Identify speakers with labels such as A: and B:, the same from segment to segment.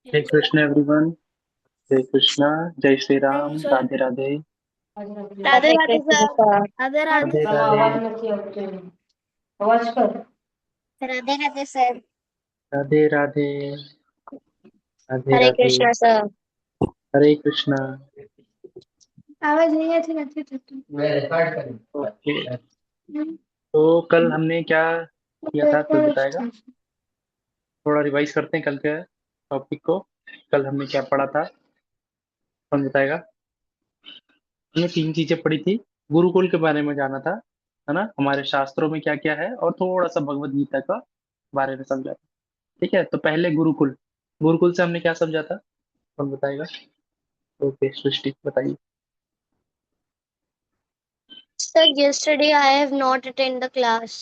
A: जय कृष्ण एवरीवन। जय कृष्णा। जय Shri
B: thank you
A: Ram.
B: Sir.
A: Radhe Radhe.
B: Radhe
C: Hare
B: Radhe
C: Krishna
B: sir.
C: Sir.
B: Radhe Radhe
A: Radhe
B: sir.
A: Radhe.
C: आवाज નથી આવતી અવાજ કર
B: राधे राधे सर।
A: राधे राधे। राधे
C: हरे
A: राधे।
C: कृष्ण सर।
A: हरे कृष्णा।
B: आवाज नहीं आती નથી થતું।
C: मैं रिकॉर्ड करूँ
A: ओके। तो कल हमने क्या किया था, कोई बताएगा? थोड़ा रिवाइज करते हैं कल के टॉपिक को। कल हमने क्या पढ़ा था, कौन बताएगा? हमने तीन चीजें पढ़ी थी। गुरुकुल के बारे में जाना था, है ना, हमारे शास्त्रों में क्या क्या है, और थोड़ा सा भगवत गीता का बारे में समझा था। ठीक है, तो पहले गुरुकुल। गुरुकुल से हमने क्या समझा था, कौन बताएगा? ओके, सृष्टि बताइए।
C: Sir yesterday I have not attend the class.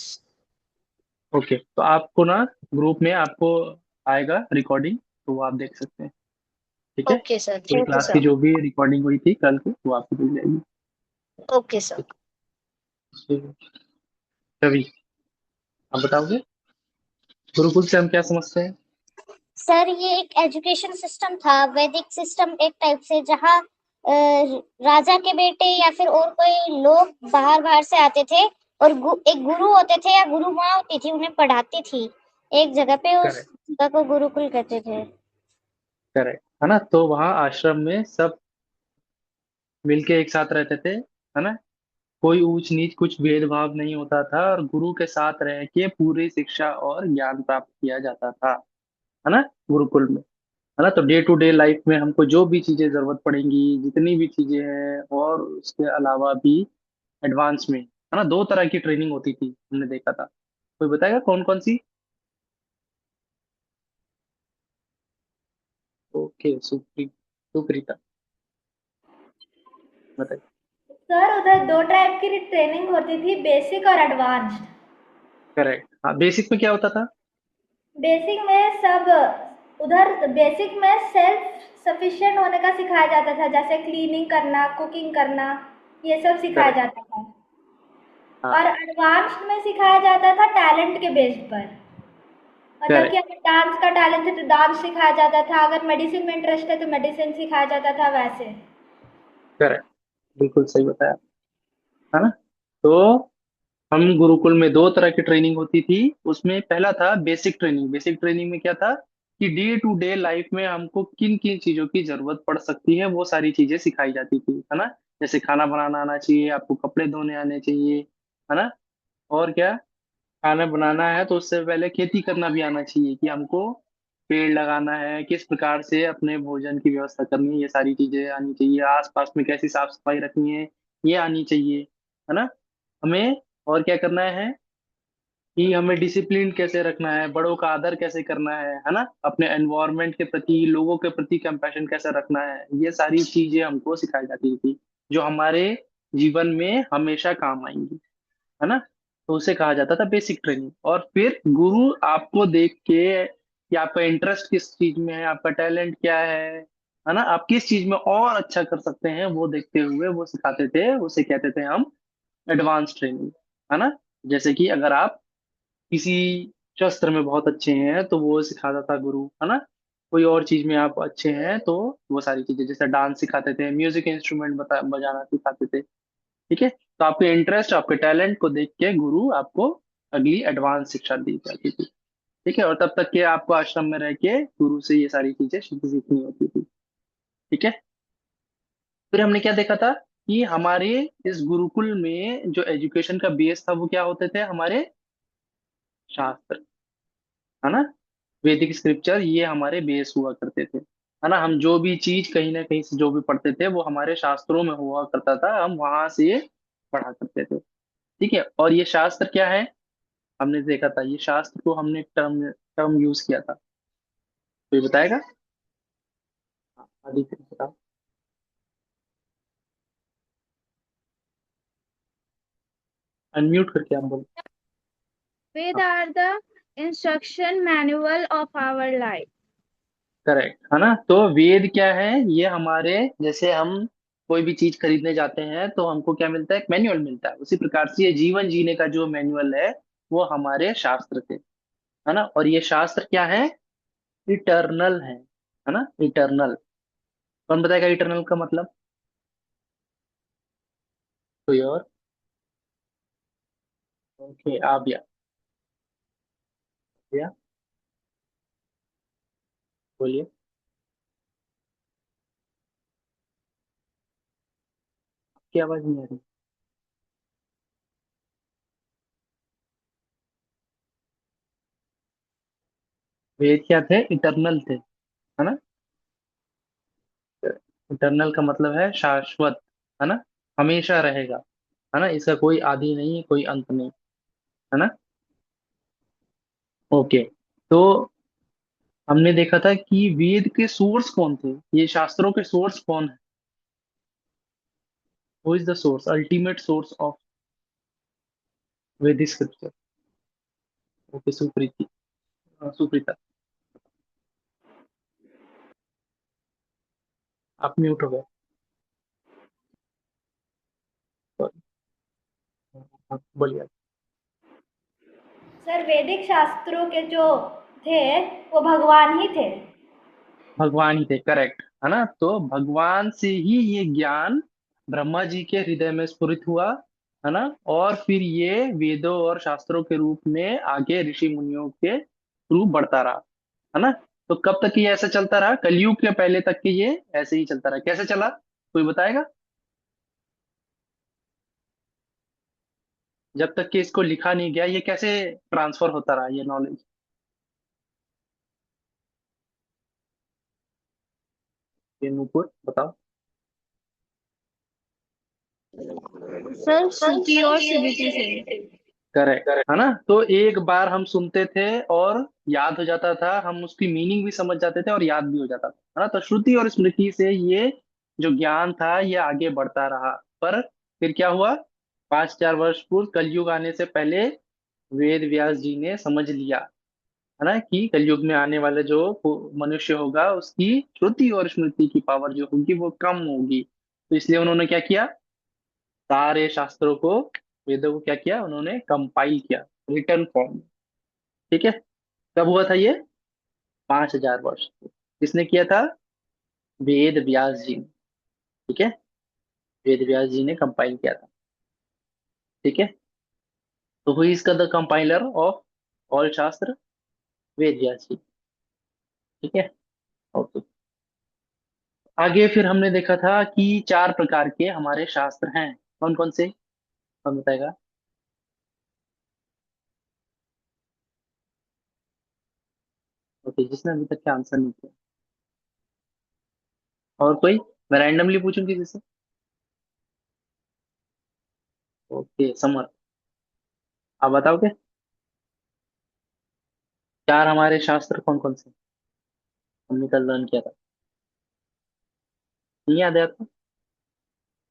A: Okay, तो आपको ना ग्रुप में आपको आएगा रिकॉर्डिंग, तो वो आप देख सकते हैं। ठीक है,
C: ओके सर,
A: पूरी
C: थैंक यू
A: क्लास की
C: सर।
A: जो भी रिकॉर्डिंग हुई थी कल की वो आपको मिल जाएगी।
C: Okay sir.
A: ठीक। रवि, आप बताओगे गुरुकुल से हम क्या समझते हैं?
B: सर ये एक एजुकेशन सिस्टम था, वैदिक सिस्टम एक टाइप से, जहाँ राजा के बेटे या फिर और कोई लोग बाहर बाहर से आते थे और एक गुरु होते थे या गुरु माँ होती थी, उन्हें पढ़ाती थी एक जगह पे। उस
A: करेक्ट।
B: जगह को गुरुकुल कहते थे।
A: करेक्ट, है ना, तो वहाँ आश्रम में सब मिलके एक साथ रहते थे, है ना। कोई ऊंच नीच कुछ भेदभाव नहीं होता था, और गुरु के साथ रह के पूरी शिक्षा और ज्ञान प्राप्त किया जाता था, है ना, गुरुकुल में। है ना, तो डे टू डे लाइफ में हमको जो भी चीजें जरूरत पड़ेंगी, जितनी भी चीजें हैं, और उसके अलावा भी एडवांस में, है ना, दो तरह की ट्रेनिंग होती थी, हमने देखा था। कोई बताएगा कौन कौन सी? ओके, सुप्रीता बताइए।
B: सर उधर दो टाइप की ट्रेनिंग होती थी, बेसिक और एडवांस्ड।
A: करेक्ट, हाँ, बेसिक में क्या होता था?
B: बेसिक में सब, उधर बेसिक में सेल्फ सफिशिएंट होने का सिखाया जाता था, जैसे क्लीनिंग करना, कुकिंग करना, ये सब सिखाया
A: करेक्ट।
B: जाता था।
A: हाँ।
B: और एडवांस्ड में सिखाया जाता था टैलेंट के बेस पर। मतलब कि
A: करेक्ट।
B: अगर डांस का टैलेंट है तो डांस सिखाया जाता था, अगर मेडिसिन में इंटरेस्ट है तो मेडिसिन सिखाया जाता था, वैसे।
A: करेक्ट, बिल्कुल सही बताया, है ना। तो हम गुरुकुल में दो तरह की ट्रेनिंग होती थी। उसमें पहला था बेसिक ट्रेनिंग। बेसिक ट्रेनिंग में क्या था कि डे टू डे लाइफ में हमको किन किन चीजों की जरूरत पड़ सकती है, वो सारी चीजें सिखाई जाती थी, है ना। जैसे खाना बनाना आना चाहिए, आपको कपड़े धोने आने चाहिए, है ना। और क्या, खाना बनाना है तो उससे पहले खेती करना भी आना चाहिए, कि हमको पेड़ लगाना है, किस प्रकार से अपने भोजन की व्यवस्था करनी है, ये सारी चीजें आनी चाहिए। आसपास में कैसी साफ सफाई रखनी है, ये आनी चाहिए, है ना। हमें और क्या करना है कि हमें डिसिप्लिन कैसे रखना है, बड़ों का आदर कैसे करना है ना, अपने एनवायरनमेंट के प्रति, लोगों के प्रति कंपैशन कैसे रखना है, ये सारी चीजें हमको सिखाई जाती थी, जो हमारे जीवन में हमेशा काम आएंगी, है ना। तो उसे कहा जाता था बेसिक ट्रेनिंग। और फिर गुरु आपको देख के कि आपका इंटरेस्ट किस चीज में है, आपका टैलेंट क्या है ना, आप किस चीज में और अच्छा कर सकते हैं, वो देखते हुए वो सिखाते थे। उसे कहते थे हम एडवांस ट्रेनिंग, है ना। जैसे कि अगर आप किसी शस्त्र में बहुत अच्छे हैं तो वो सिखाता था गुरु, है ना। कोई और चीज में आप अच्छे हैं तो वो सारी चीजें, जैसे डांस सिखाते थे, म्यूजिक इंस्ट्रूमेंट बता बजाना सिखाते थे। ठीक है, तो आपके इंटरेस्ट, आपके टैलेंट को देख के गुरु आपको अगली एडवांस शिक्षा दी जाती थी। ठीक है, और तब तक के आपको आश्रम में रह के गुरु से ये सारी चीजें सीखनी होती थी। ठीक है, फिर हमने क्या देखा था कि हमारे इस गुरुकुल में जो एजुकेशन का बेस था वो क्या होते थे, हमारे शास्त्र, है ना। वैदिक स्क्रिप्चर ये हमारे बेस हुआ करते थे, है ना। हम जो भी चीज कहीं ना कहीं से जो भी पढ़ते थे वो हमारे शास्त्रों में हुआ करता था, हम वहां से पढ़ा करते थे। ठीक है, और ये शास्त्र क्या है, हमने देखा था ये शास्त्र को हमने टर्म टर्म यूज किया था। तो ये बताएगा? हाँ, आदित्य बताओ। अनम्यूट करके आप बोलो।
D: Ved
A: हाँ,
D: are the instruction manual of our life.
A: Correct, है ना। तो वेद क्या है, ये हमारे, जैसे हम कोई भी चीज खरीदने जाते हैं तो हमको क्या मिलता है, एक मैनुअल मिलता है, उसी प्रकार से ये जीवन जीने का जो मैनुअल है वो हमारे शास्त्र थे, है ना। और ये शास्त्र क्या है, इटर्नल है, है ना, इटर्नल। कौन बताएगा इटर्नल का मतलब? कोई और? ओके, आ गया। भैया बोलिए। क्या आवाज नहीं आ रही? वेद क्या थे? इटर्नल थे, है ना। इटर्नल का मतलब है शाश्वत, है ना, हमेशा रहेगा, है ना, इसका कोई आदि नहीं, कोई अंत नहीं, है ना। ओके। तो हमने देखा था कि वेद के सोर्स कौन थे, ये शास्त्रों के सोर्स कौन है? Who is the source, ultimate source of वैदिक स्क्रिप्चर? ओके, सुप्रीति। सुप्रीता, आप म्यूट हो गए। Sorry, हाँ, बोलिए।
D: सर वैदिक शास्त्रों के जो थे वो भगवान ही थे।
A: भगवान ही थे, करेक्ट, है ना। तो भगवान से ही ये ज्ञान ब्रह्मा जी के हृदय में स्फुरित हुआ, है ना, और फिर ये वेदों और शास्त्रों के रूप में आगे ऋषि मुनियों के रूप बढ़ता रहा, है ना। तो कब तक ये ऐसा चलता रहा? कलयुग के पहले तक के ये ऐसे ही चलता रहा। कैसे चला, कोई बताएगा? जब तक कि इसको लिखा नहीं गया, ये कैसे ट्रांसफर होता रहा ये नॉलेज? ये नूपुर बताओ।
C: सर श्रुति और स्मृति से।
A: करेक्ट, है ना। तो एक बार हम सुनते थे और याद हो जाता था, हम उसकी मीनिंग भी समझ जाते थे और याद भी हो जाता था, है ना। तो श्रुति और स्मृति से ये जो ज्ञान था ये आगे बढ़ता रहा। पर फिर क्या हुआ? 5,000 वर्ष पूर्व कलयुग आने से पहले वेद व्यास जी ने समझ लिया, है ना, कि कलयुग में आने वाले जो मनुष्य होगा उसकी श्रुति और स्मृति की पावर जो होगी वो कम होगी। तो इसलिए उन्होंने क्या किया? सारे शास्त्रों को, वेदों को क्या किया उन्होंने? कंपाइल किया, रिटर्न फॉर्म। ठीक है। कब हुआ था ये? 5,000 वर्ष। किसने किया था? वेद व्यास जी ने। ठीक है, वेद व्यास जी ने कंपाइल किया था। ठीक है। तो हुई इसका द कंपाइलर ऑफ ऑल शास्त्र? वेद व्यास जी। ठीक है। ओके। आगे फिर हमने देखा था कि 4 प्रकार के हमारे शास्त्र हैं। कौन कौन से? कौन बताएगा? ओके, जिसने अभी तक के आंसर नहीं किया। और कोई? मैं रैंडमली पूछूं किसी से। ओके, समर, आप बताओगे 4 हमारे शास्त्र कौन कौन से? हमने कल लर्न किया था, नहीं याद है आपको?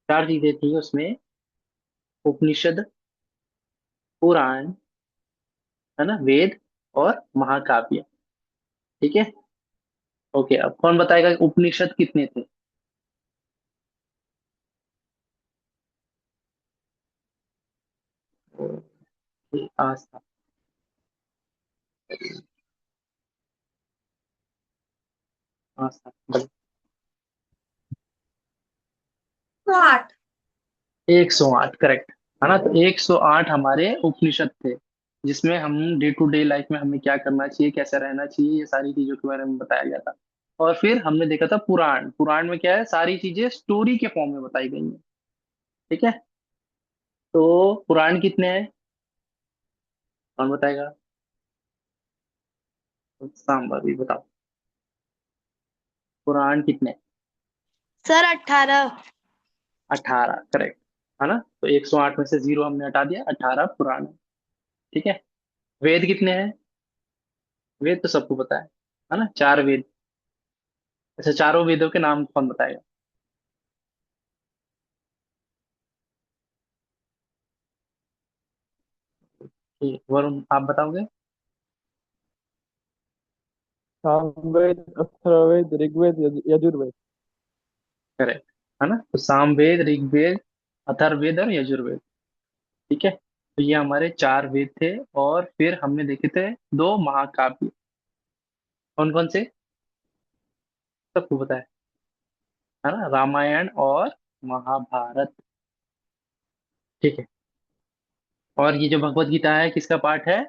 A: 4 चीजें थी उसमें: उपनिषद, पुराण, है ना, वेद और महाकाव्य। ठीक है। ओके, अब कौन बताएगा कि उपनिषद कितने थे? ओके, आस्था। आस्था बस।
D: 8।
A: 108, करेक्ट, है ना। तो 108 हमारे उपनिषद थे, जिसमें हम डे टू डे लाइफ में हमें क्या करना चाहिए, कैसे रहना चाहिए, ये सारी चीजों के बारे में बताया गया था। और फिर हमने देखा था पुराण। पुराण में क्या है? सारी चीजें स्टोरी के फॉर्म में बताई गई हैं। ठीक है। तो पुराण कितने हैं? कौन बताएगा? सांबर भी बताओ। पुराण कितने?
C: सर 18।
A: 18, करेक्ट, है ना। तो 108 में से 0 हमने हटा दिया, 18 पुराण है। ठीक है। वेद कितने हैं? वेद तो सबको पता है ना, 4 वेद। अच्छा, चारों वेदों के नाम कौन बताएगा? ठीक, वरुण आप बताओगे?
E: सामवेद, अथर्ववेद, ऋग्वेद, यजुर्वेद।
A: करेक्ट, है ना। तो सामवेद, ऋग्वेद, अथर्ववेद और यजुर्वेद। ठीक है। तो ये हमारे 4 वेद थे। और फिर हमने देखे थे 2 महाकाव्य। कौन कौन से? सबको पता है ना, रामायण और महाभारत। ठीक है। और ये जो भगवत गीता है किसका पाठ है?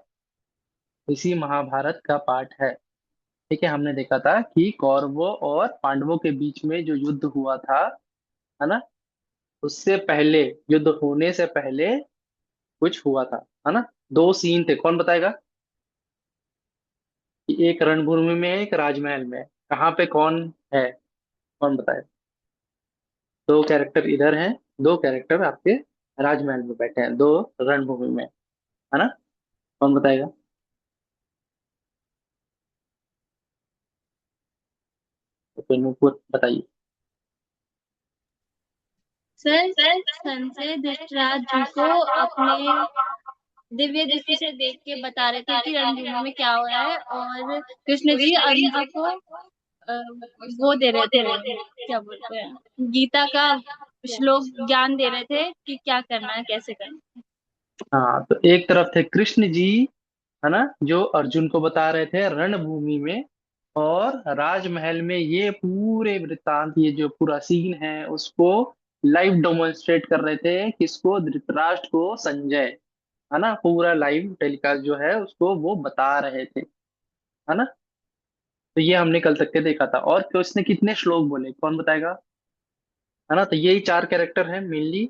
A: इसी महाभारत का पाठ है। ठीक है, हमने देखा था कि कौरवों और पांडवों के बीच में जो युद्ध हुआ था, है ना, उससे पहले, युद्ध होने से पहले कुछ हुआ था, है ना। दो सीन थे, कौन बताएगा? कि एक रणभूमि में है, एक राजमहल में है। कहाँ पे कौन है, कौन बताए? दो कैरेक्टर इधर हैं, दो कैरेक्टर आपके राजमहल में बैठे हैं, दो रणभूमि में, है ना। कौन बताएगा? तो फिर मुझको बताइए।
D: सर, संजय धृतराज जी को अपने दिव्य दृष्टि से देख के बता रहे थे कि रणभूमि में क्या हो रहा है, और कृष्ण जी अर्जुन को अ, वो दे रहे थे, क्या बोलते हैं, गीता का श्लोक ज्ञान दे रहे थे कि क्या करना है, कैसे करना है।
A: हाँ, तो एक तरफ थे कृष्ण जी, है ना, जो अर्जुन को बता रहे थे रणभूमि में, और राजमहल में ये पूरे वृत्तांत, ये जो पूरा सीन है उसको लाइव डेमोन्स्ट्रेट कर रहे थे। किसको? धृतराष्ट्र को, संजय, है ना। पूरा लाइव टेलीकास्ट जो है उसको वो बता रहे थे, है ना। तो ये हमने कल तक के देखा था। और उसने कितने श्लोक बोले, कौन बताएगा? है ना, तो यही चार कैरेक्टर हैं मेनली,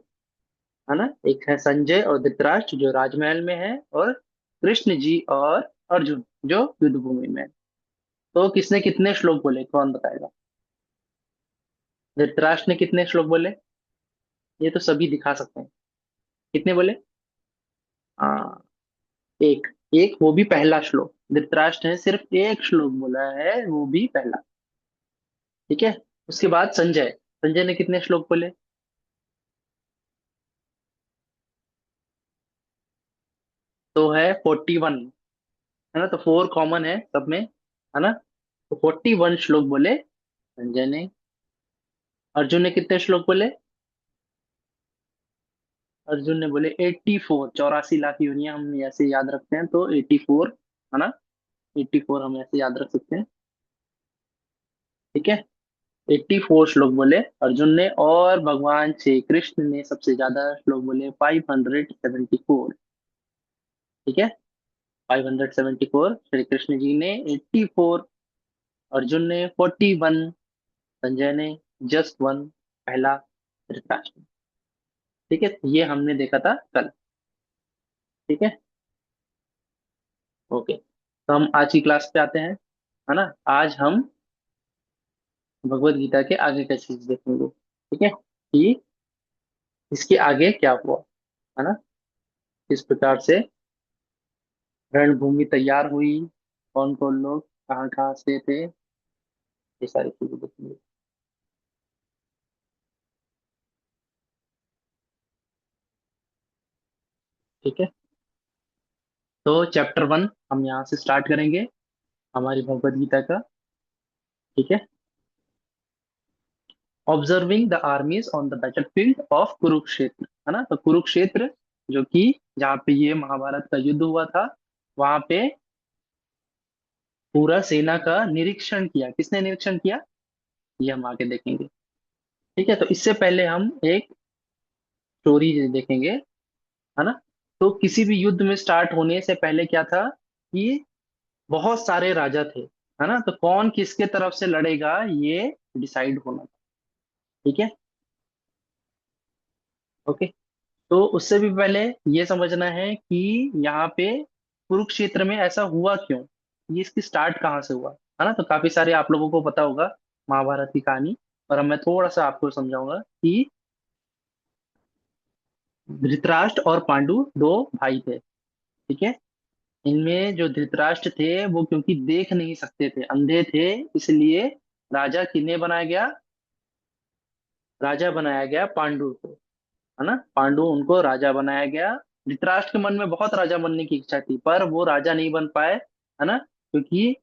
A: है ना। एक है संजय और धृतराष्ट्र जो राजमहल में है, और कृष्ण जी और अर्जुन जो युद्ध भूमि में है। तो किसने कितने श्लोक बोले, कौन बताएगा? धृतराष्ट्र ने कितने श्लोक बोले? ये तो सभी दिखा सकते हैं। कितने बोले? हाँ, एक। एक, वो भी पहला श्लोक। धृतराष्ट्र ने सिर्फ एक श्लोक बोला है, वो भी पहला। ठीक है। उसके बाद संजय, संजय ने कितने श्लोक बोले? तो है 41, है ना। तो फोर कॉमन है सब में, है ना। तो 41 श्लोक बोले संजय ने। अर्जुन ने कितने श्लोक बोले? अर्जुन ने बोले 84, 84 लाख योनियां हम ऐसे याद रखते हैं, तो 84, है ना। 84 हम ऐसे याद रख सकते हैं। ठीक है। 84 श्लोक बोले अर्जुन ने, और भगवान श्री कृष्ण ने सबसे ज्यादा श्लोक बोले, 574। ठीक है। 574 श्री कृष्ण जी ने, 84 अर्जुन ने, 41 संजय ने, जस्ट वन पहला धृतराष्ट्र। ठीक है, ये हमने देखा था कल। ठीक है। ओके, तो हम आज की क्लास पे आते हैं, है ना। आज हम भगवत गीता के आगे का चीज देखेंगे। ठीक है, कि इसके आगे क्या हुआ, है ना। किस प्रकार से रणभूमि तैयार हुई, कौन कौन लोग कहाँ कहाँ से थे, ये सारी चीजें देखेंगे। ठीक है, तो चैप्टर 1 हम यहाँ से स्टार्ट करेंगे हमारी भगवत गीता का। ठीक है। Observing the armies on the battlefield of Kurukshetra, है ना। तो कुरुक्षेत्र, जो कि जहाँ पे ये महाभारत का युद्ध हुआ था, वहां पे पूरा सेना का निरीक्षण किया। किसने निरीक्षण किया, ये हम आगे देखेंगे। ठीक है, तो इससे पहले हम एक स्टोरी देखेंगे, है ना। तो किसी भी युद्ध में स्टार्ट होने से पहले क्या था, कि बहुत सारे राजा थे, है ना। तो कौन किसके तरफ से लड़ेगा ये डिसाइड होना था। ठीक है। ओके, तो उससे भी पहले ये समझना है कि यहाँ पे कुरुक्षेत्र में ऐसा हुआ क्यों, ये इसकी स्टार्ट कहाँ से हुआ, है ना। तो काफी सारे आप लोगों को पता होगा महाभारत की कहानी, और अब मैं थोड़ा सा आपको समझाऊंगा कि धृतराष्ट्र और पांडु दो भाई थे। ठीक है। इनमें जो धृतराष्ट्र थे वो क्योंकि देख नहीं सकते थे, अंधे थे, इसलिए राजा किन्हें बनाया गया? राजा बनाया गया पांडु को, है ना। पांडु उनको राजा बनाया गया। धृतराष्ट्र के मन में बहुत राजा बनने की इच्छा थी, पर वो राजा नहीं बन पाए, है ना। क्योंकि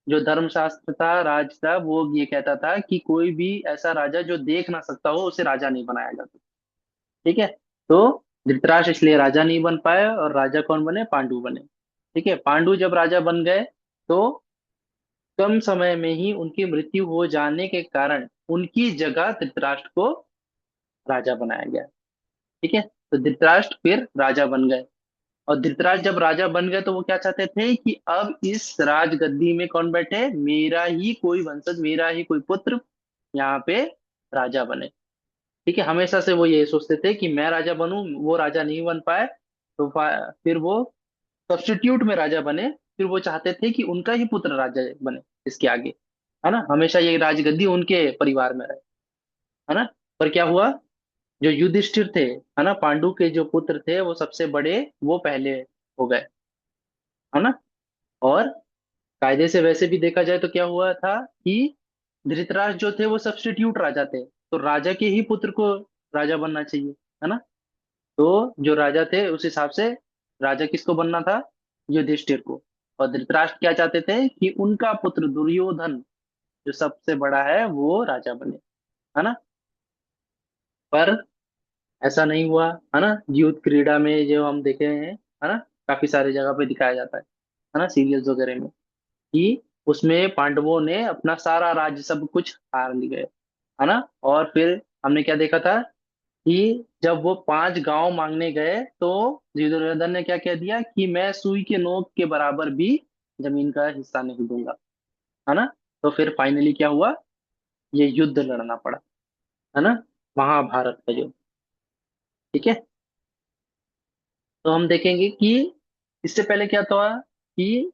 A: जो धर्मशास्त्र था, राज था, वो ये कहता था कि कोई भी ऐसा राजा जो देख ना सकता हो उसे राजा नहीं बनाया जाता। ठीक है। तो धृतराष्ट्र इसलिए राजा नहीं बन पाए, और राजा कौन बने? पांडु बने। ठीक है, पांडु जब राजा बन गए, तो कम समय में ही उनकी मृत्यु हो जाने के कारण उनकी जगह धृतराष्ट्र को राजा बनाया गया। ठीक है, तो धृतराष्ट्र फिर राजा बन गए। और धृतराष्ट्र जब राजा बन गए तो वो क्या चाहते थे कि अब इस राजगद्दी में कौन बैठे, मेरा ही कोई वंशज, मेरा ही कोई पुत्र यहाँ पे राजा बने। ठीक है, हमेशा से वो ये सोचते थे कि मैं राजा बनूं, वो राजा नहीं बन पाए तो फिर वो सब्स्टिट्यूट में राजा बने, फिर वो चाहते थे कि उनका ही पुत्र राजा बने इसके आगे, है ना, हमेशा ये राजगद्दी उनके परिवार में रहे, है ना। पर क्या हुआ, जो युधिष्ठिर थे, है ना, पांडु के जो पुत्र थे वो सबसे बड़े, वो पहले हो गए, है ना। और कायदे से वैसे भी देखा जाए तो क्या हुआ था कि धृतराष्ट्र जो थे वो सब्स्टिट्यूट राजा थे, तो राजा के ही पुत्र को राजा बनना चाहिए, है ना। तो जो राजा थे उस हिसाब से राजा किसको बनना था, युधिष्ठिर को। और धृतराष्ट्र क्या चाहते थे कि उनका पुत्र दुर्योधन जो सबसे बड़ा है वो राजा बने, है ना। पर ऐसा नहीं हुआ, है ना। युद्ध क्रीड़ा में जो हम देखे हैं, है ना, काफी सारी जगह पे दिखाया जाता है ना, सीरियल्स वगैरह में, कि उसमें पांडवों ने अपना सारा राज्य सब कुछ हार लिए, है ना। और फिर हमने क्या देखा था कि जब वो 5 गांव मांगने गए तो दुर्योधन ने क्या कह दिया कि मैं सुई के नोक के बराबर भी जमीन का हिस्सा नहीं दूंगा, है ना। तो फिर फाइनली क्या हुआ, ये युद्ध लड़ना पड़ा, है ना, महाभारत का युद्ध। ठीक है, तो हम देखेंगे कि इससे पहले क्या था कि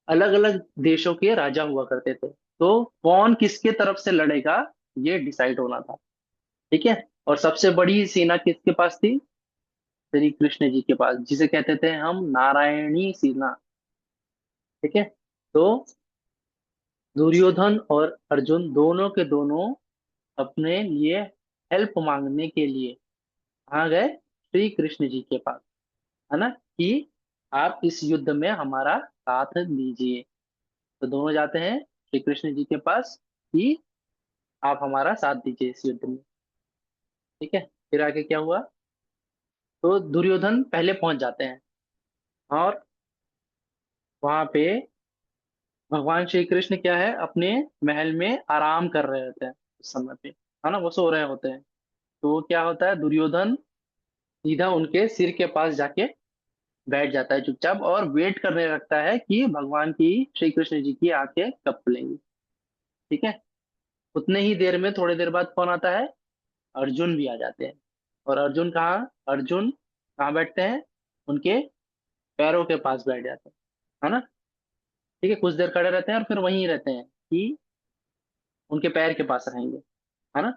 A: अलग अलग देशों के राजा हुआ करते थे, तो कौन किसके तरफ से लड़ेगा ये डिसाइड होना था। ठीक है, और सबसे बड़ी सेना किसके पास थी, श्री कृष्ण जी के पास, जिसे कहते थे हम नारायणी सेना। ठीक है, तो दुर्योधन और अर्जुन दोनों के दोनों अपने लिए हेल्प मांगने के लिए आ गए श्री कृष्ण जी के पास, है ना, कि आप इस युद्ध में हमारा साथ दीजिए। तो दोनों जाते हैं श्री कृष्ण जी के पास कि आप हमारा साथ दीजिए इस युद्ध में। ठीक है, फिर आगे क्या हुआ, तो दुर्योधन पहले पहुंच जाते हैं और वहां पे भगवान श्री कृष्ण क्या है, अपने महल में आराम कर रहे होते हैं उस समय पे, है ना, वो सो रहे होते हैं। तो क्या होता है, दुर्योधन सीधा उनके सिर के पास जाके बैठ जाता है चुपचाप और वेट करने लगता है कि भगवान की, श्री कृष्ण जी की आंखें कब खुलेंगी। ठीक है, उतने ही देर में थोड़ी देर बाद कौन आता है, अर्जुन भी आ जाते हैं। और अर्जुन कहाँ बैठते हैं, उनके पैरों के पास बैठ जाते हैं, है ना। ठीक है, कुछ देर खड़े रहते हैं और फिर वहीं रहते हैं कि उनके पैर के पास रहेंगे, है ना।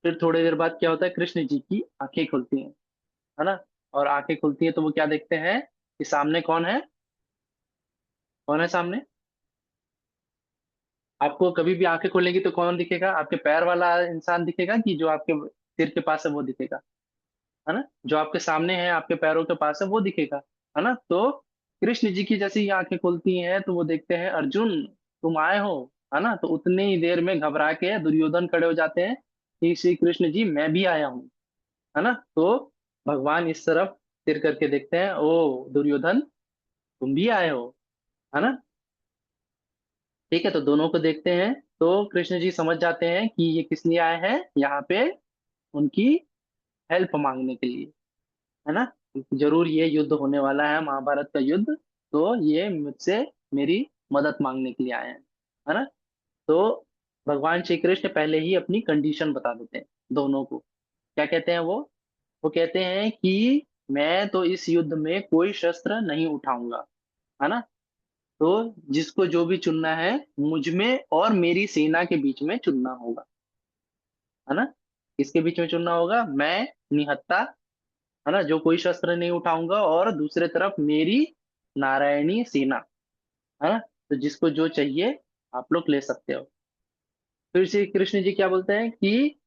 A: फिर थोड़ी देर बाद क्या होता है, कृष्ण जी की आंखें खुलती हैं, है ना। और आंखें खुलती हैं तो वो क्या देखते हैं कि सामने कौन है, कौन है सामने। आपको कभी भी आंखें खोलेंगी तो कौन दिखेगा, आपके पैर वाला इंसान दिखेगा कि जो आपके सिर के पास है वो दिखेगा, है ना। जो आपके सामने है, आपके पैरों के पास है, वो दिखेगा, है ना। तो कृष्ण जी की जैसे ही आंखें खुलती हैं तो वो देखते हैं अर्जुन तुम आए हो, है ना। तो उतनी ही देर में घबरा के दुर्योधन खड़े हो जाते हैं कि श्री कृष्ण जी मैं भी आया हूँ, है ना। तो भगवान इस तरफ सिर करके देखते हैं, ओ दुर्योधन तुम भी आए हो, है ना। ठीक है, तो दोनों को देखते हैं तो कृष्ण जी समझ जाते हैं कि ये किस लिए आए हैं यहाँ पे, उनकी हेल्प मांगने के लिए, है ना। जरूर ये युद्ध होने वाला है, महाभारत का युद्ध, तो ये मुझसे मेरी मदद मांगने के लिए आए हैं, है ना। तो भगवान श्री कृष्ण पहले ही अपनी कंडीशन बता देते हैं दोनों को। क्या कहते हैं वो कहते हैं कि मैं तो इस युद्ध में कोई शस्त्र नहीं उठाऊंगा, है ना। तो जिसको जो भी चुनना है मुझ में और मेरी सेना के बीच में चुनना होगा, है ना। किसके बीच में चुनना होगा, मैं निहत्था, है ना, जो कोई शस्त्र नहीं उठाऊंगा, और दूसरे तरफ मेरी नारायणी सेना, है ना। तो जिसको जो चाहिए आप लोग ले सकते हो। फिर श्री कृष्ण जी क्या बोलते हैं कि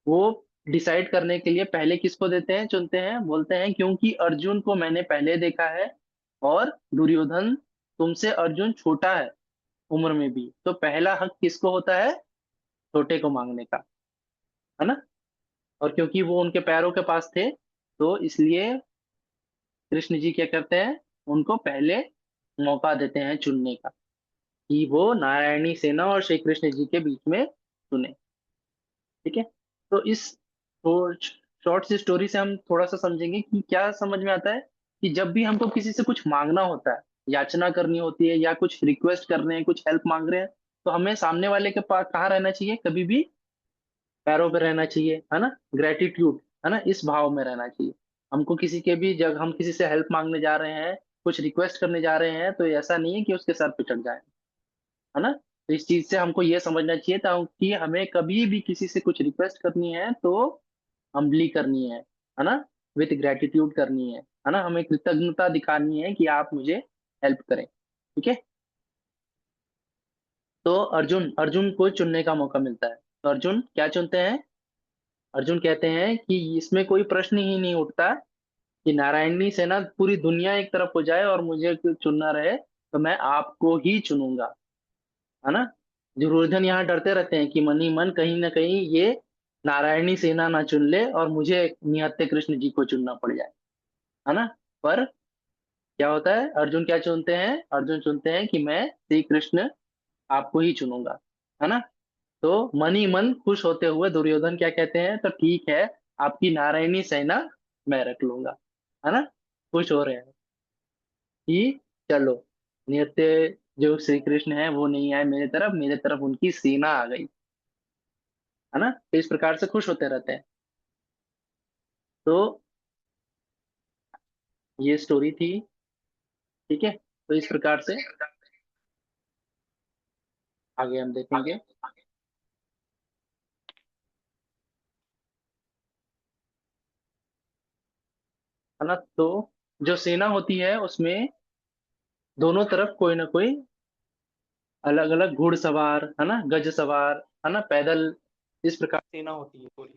A: वो डिसाइड करने के लिए पहले किसको देते हैं, चुनते हैं, बोलते हैं क्योंकि अर्जुन को मैंने पहले देखा है और दुर्योधन तुमसे अर्जुन छोटा है उम्र में भी, तो पहला हक किसको होता है, छोटे को मांगने का, है ना। और क्योंकि वो उनके पैरों के पास थे तो इसलिए कृष्ण जी क्या करते हैं, उनको पहले मौका देते हैं चुनने का, कि वो नारायणी सेना और श्री कृष्ण जी के बीच में चुने। ठीक है। तो इस शॉर्ट सी स्टोरी से हम थोड़ा सा समझेंगे कि क्या समझ में आता है, कि जब भी हमको किसी से कुछ मांगना होता है, याचना करनी होती है, या कुछ रिक्वेस्ट कर रहे हैं, कुछ हेल्प मांग रहे हैं, तो हमें सामने वाले के पास कहाँ रहना चाहिए, कभी भी पैरों पे रहना चाहिए, है ना, ग्रेटिट्यूड, है ना, इस भाव में रहना चाहिए। हमको किसी के भी, जब हम किसी से हेल्प मांगने जा रहे हैं, कुछ रिक्वेस्ट करने जा रहे हैं, तो ऐसा नहीं है कि उसके सर पे चढ़ जाए, है ना। तो इस चीज से हमको ये समझना चाहिए ताकि हमें कभी भी किसी से कुछ रिक्वेस्ट करनी है तो हम्बली करनी है ना, विथ ग्रेटिट्यूड करनी है ना, हमें कृतज्ञता दिखानी है कि आप मुझे हेल्प करें। ठीक है। तो अर्जुन अर्जुन को चुनने का मौका मिलता है, तो अर्जुन क्या चुनते हैं, अर्जुन कहते हैं कि इसमें कोई प्रश्न ही नहीं उठता कि नारायणी सेना पूरी दुनिया एक तरफ हो जाए और मुझे चुनना रहे, तो मैं आपको ही चुनूंगा, है ना। दुर्योधन यहाँ डरते रहते हैं कि मन ही मन कहीं ना कहीं ये नारायणी सेना ना चुन ले और मुझे निहत्थे कृष्ण जी को चुनना पड़ जाए, है ना। पर क्या होता है, अर्जुन क्या चुनते हैं, अर्जुन चुनते हैं कि मैं श्री कृष्ण आपको ही चुनूंगा, है ना। तो मन ही मन खुश होते हुए दुर्योधन क्या कहते हैं, तो ठीक है, आपकी नारायणी सेना मैं रख लूंगा, है ना। खुश हो रहे हैं कि चलो, निहत्थे जो श्री कृष्ण है वो नहीं आए मेरे तरफ, मेरे तरफ उनकी सेना आ गई, है ना। तो इस प्रकार से खुश होते रहते हैं। तो ये स्टोरी थी। ठीक है। तो इस प्रकार से आगे हम देखेंगे, है ना। तो जो सेना होती है उसमें दोनों तरफ कोई ना कोई अलग अलग घुड़सवार, है ना, गज सवार, है ना, पैदल, इस प्रकार सेना होती है पूरी,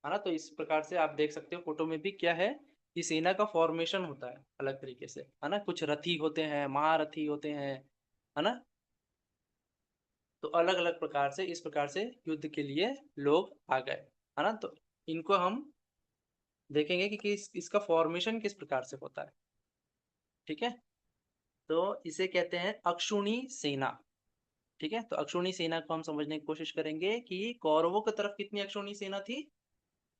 A: है ना। तो इस प्रकार से आप देख सकते हो फोटो में भी क्या है, कि सेना का फॉर्मेशन होता है अलग तरीके से, है ना। कुछ रथी होते हैं, महारथी होते हैं, है ना। तो अलग अलग प्रकार से, इस प्रकार से युद्ध के लिए लोग आ गए, है ना। तो इनको हम देखेंगे कि इसका फॉर्मेशन किस प्रकार से होता है। ठीक है। तो इसे कहते हैं अक्षुणी सेना। ठीक है। तो अक्षुणी सेना को हम समझने की कोशिश करेंगे कि कौरवों की तरफ कितनी अक्षुणी सेना थी,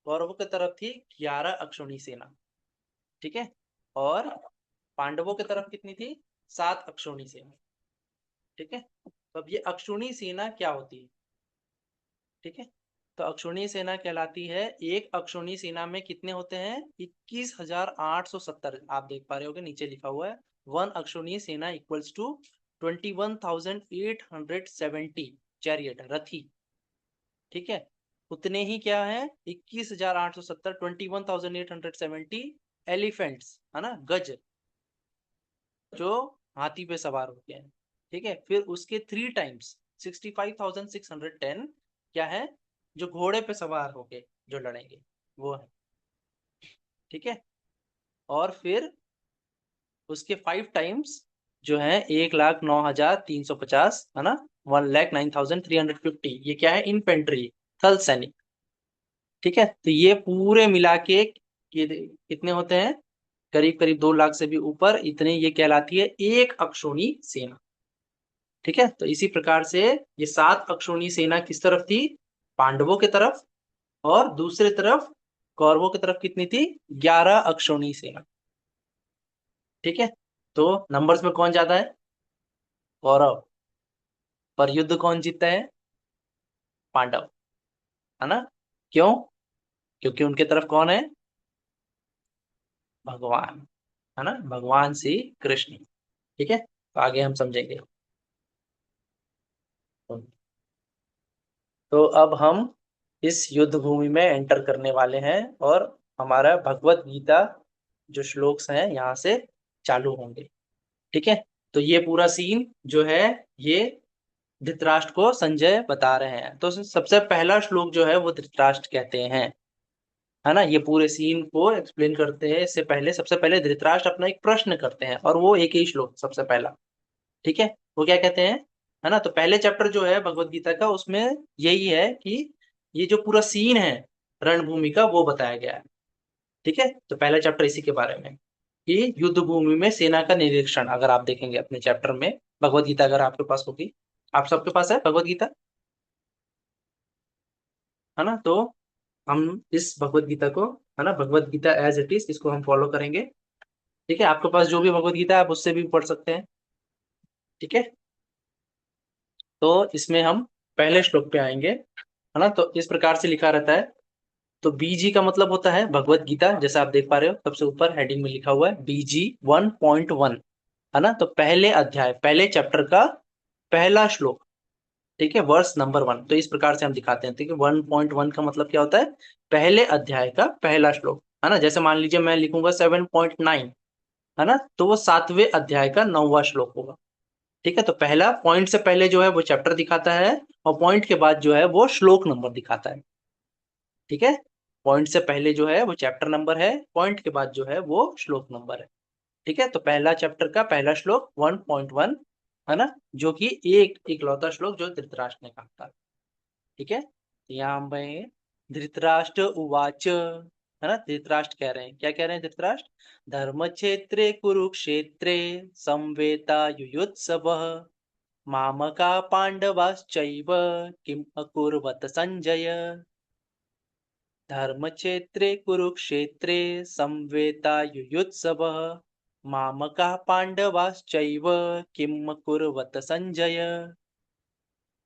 A: कौरवों की तरफ थी 11 अक्षुणी सेना। ठीक है। और पांडवों की तरफ कितनी थी, 7 अक्षुणी सेना। ठीक है। तो अब ये अक्षुणी सेना क्या होती है। ठीक है। तो अक्षुणी सेना कहलाती है, एक अक्षुणी सेना में कितने होते हैं, 21,870, आप देख पा रहे होगे नीचे लिखा हुआ है, वन अक्षुणी सेना इक्वल्स टू 21,870 चैरियट, रथी। ठीक है। उतने ही क्या है, 21,870, 21,870 एलिफेंट्स, है ना, गज, जो हाथी पे सवार होते हैं। ठीक है। फिर उसके 3 टाइम्स 65,610 क्या है, जो घोड़े पे सवार होके जो लड़ेंगे वो है। ठीक है। और फिर उसके 5 टाइम्स जो है 1,09,350, है ना, 1,09,350, ये क्या है, इन्फेंट्री, थल सैनिक। ठीक है। तो ये पूरे मिला के कितने होते हैं, करीब करीब 2 लाख से भी ऊपर, इतने ये कहलाती है एक अक्षौणी सेना। ठीक है। तो इसी प्रकार से ये 7 अक्षौणी सेना किस तरफ थी, पांडवों की तरफ, और दूसरी तरफ कौरवों की तरफ कितनी थी, 11 अक्षौणी सेना। ठीक है। तो नंबर्स में कौन ज्यादा है, कौरव, पर युद्ध कौन जीतता है, पांडव, है ना। क्यों, क्योंकि उनके तरफ कौन है, भगवान, है ना, भगवान श्री कृष्ण। ठीक है। तो आगे हम समझेंगे। तो अब हम इस युद्ध भूमि में एंटर करने वाले हैं और हमारा भगवत गीता जो श्लोक्स हैं यहाँ से चालू होंगे। ठीक है। तो ये पूरा सीन जो है, ये धृतराष्ट्र को संजय बता रहे हैं। तो सबसे पहला श्लोक जो है वो धृतराष्ट्र कहते हैं, है ना। ये पूरे सीन को एक्सप्लेन करते हैं, इससे पहले सबसे पहले धृतराष्ट्र अपना एक प्रश्न करते हैं, और वो एक ही श्लोक सबसे पहला। ठीक है। वो क्या कहते हैं, है ना। तो पहले चैप्टर जो है भगवत गीता का, उसमें यही है कि ये जो पूरा सीन है रणभूमि का वो बताया गया है। ठीक है। तो पहला चैप्टर इसी के बारे में। कि युद्ध भूमि में सेना का निरीक्षण, अगर आप देखेंगे अपने चैप्टर में, भगवत गीता अगर आपके पास होगी, आप सबके पास है भगवत गीता, है ना? तो हम इस भगवत गीता को, है ना, Bhagavad Gita as it is, इसको हम फॉलो करेंगे। ठीक है, आपके पास जो भी भगवत गीता है आप उससे भी पढ़ सकते हैं। ठीक है, तो इसमें हम पहले श्लोक पे आएंगे, है ना? तो इस प्रकार से लिखा रहता है। तो बीजी का मतलब होता है भगवत गीता, जैसा आप देख पा रहे हो सबसे ऊपर हेडिंग में लिखा हुआ है बीजी 1.1, है ना? तो पहले अध्याय, पहले चैप्टर का पहला श्लोक, ठीक है, वर्स नंबर 1। तो इस प्रकार से हम दिखाते हैं। ठीक है, 1.1 का मतलब क्या होता है? पहले अध्याय का पहला श्लोक, है ना? जैसे मान लीजिए मैं लिखूंगा 7.9, है ना, तो वो 7वें अध्याय का 9वां श्लोक होगा। ठीक है, तो पहला पॉइंट से पहले जो है वो चैप्टर दिखाता है, और पॉइंट के बाद जो है वो श्लोक नंबर दिखाता है। ठीक है, पॉइंट से पहले जो है वो चैप्टर नंबर है, पॉइंट के बाद जो है वो श्लोक नंबर है। ठीक है, तो पहला चैप्टर का पहला श्लोक 1.1, है ना, जो कि एक इकलौता श्लोक जो धृतराष्ट्र ने कहा था। ठीक है, तो यहाँ हम भाई धृतराष्ट्र उवाच, है ना, धृतराष्ट्र कह रहे हैं, क्या कह रहे हैं धृतराष्ट्र? धर्म क्षेत्रे कुरुक्षेत्रे संवेता युयुत्सवः मामका पांडवाश्चैव किम अकुर्वत संजय। धर्मक्षेत्रे कुरुक्षेत्रे संवेता युयुत्सवः मामका पांडवाश्चैव किम कुर्वत संजय।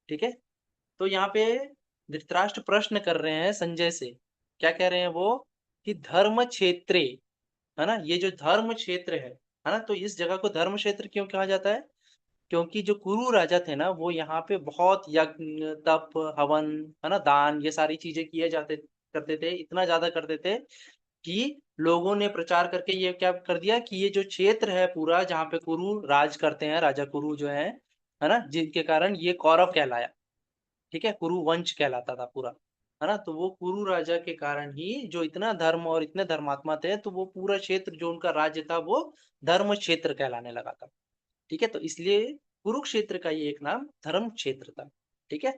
A: ठीक है, तो यहाँ पे धृतराष्ट्र प्रश्न कर रहे हैं संजय से। क्या कह रहे हैं वो? कि धर्म क्षेत्रे, है ना, ये जो धर्म क्षेत्र है ना, तो इस जगह को धर्म क्षेत्र क्यों कहा जाता है? क्योंकि जो कुरु राजा थे ना, वो यहाँ पे बहुत यज्ञ, तप, हवन, है ना, दान, ये सारी चीजें किए जाते करते थे, इतना ज्यादा करते थे कि लोगों ने प्रचार करके ये क्या कर दिया कि ये जो क्षेत्र है पूरा, जहाँ पे कुरु राज करते हैं, राजा कुरु जो है ना, जिनके कारण ये कौरव कहलाया। ठीक है, कुरु वंश कहलाता था पूरा, है ना? तो वो कुरु राजा के कारण ही जो इतना धर्म और इतने धर्मात्मा थे, तो वो पूरा क्षेत्र जो उनका राज्य था वो धर्म क्षेत्र कहलाने लगा था। ठीक है, तो इसलिए कुरुक्षेत्र का ये एक नाम धर्म क्षेत्र था। ठीक है,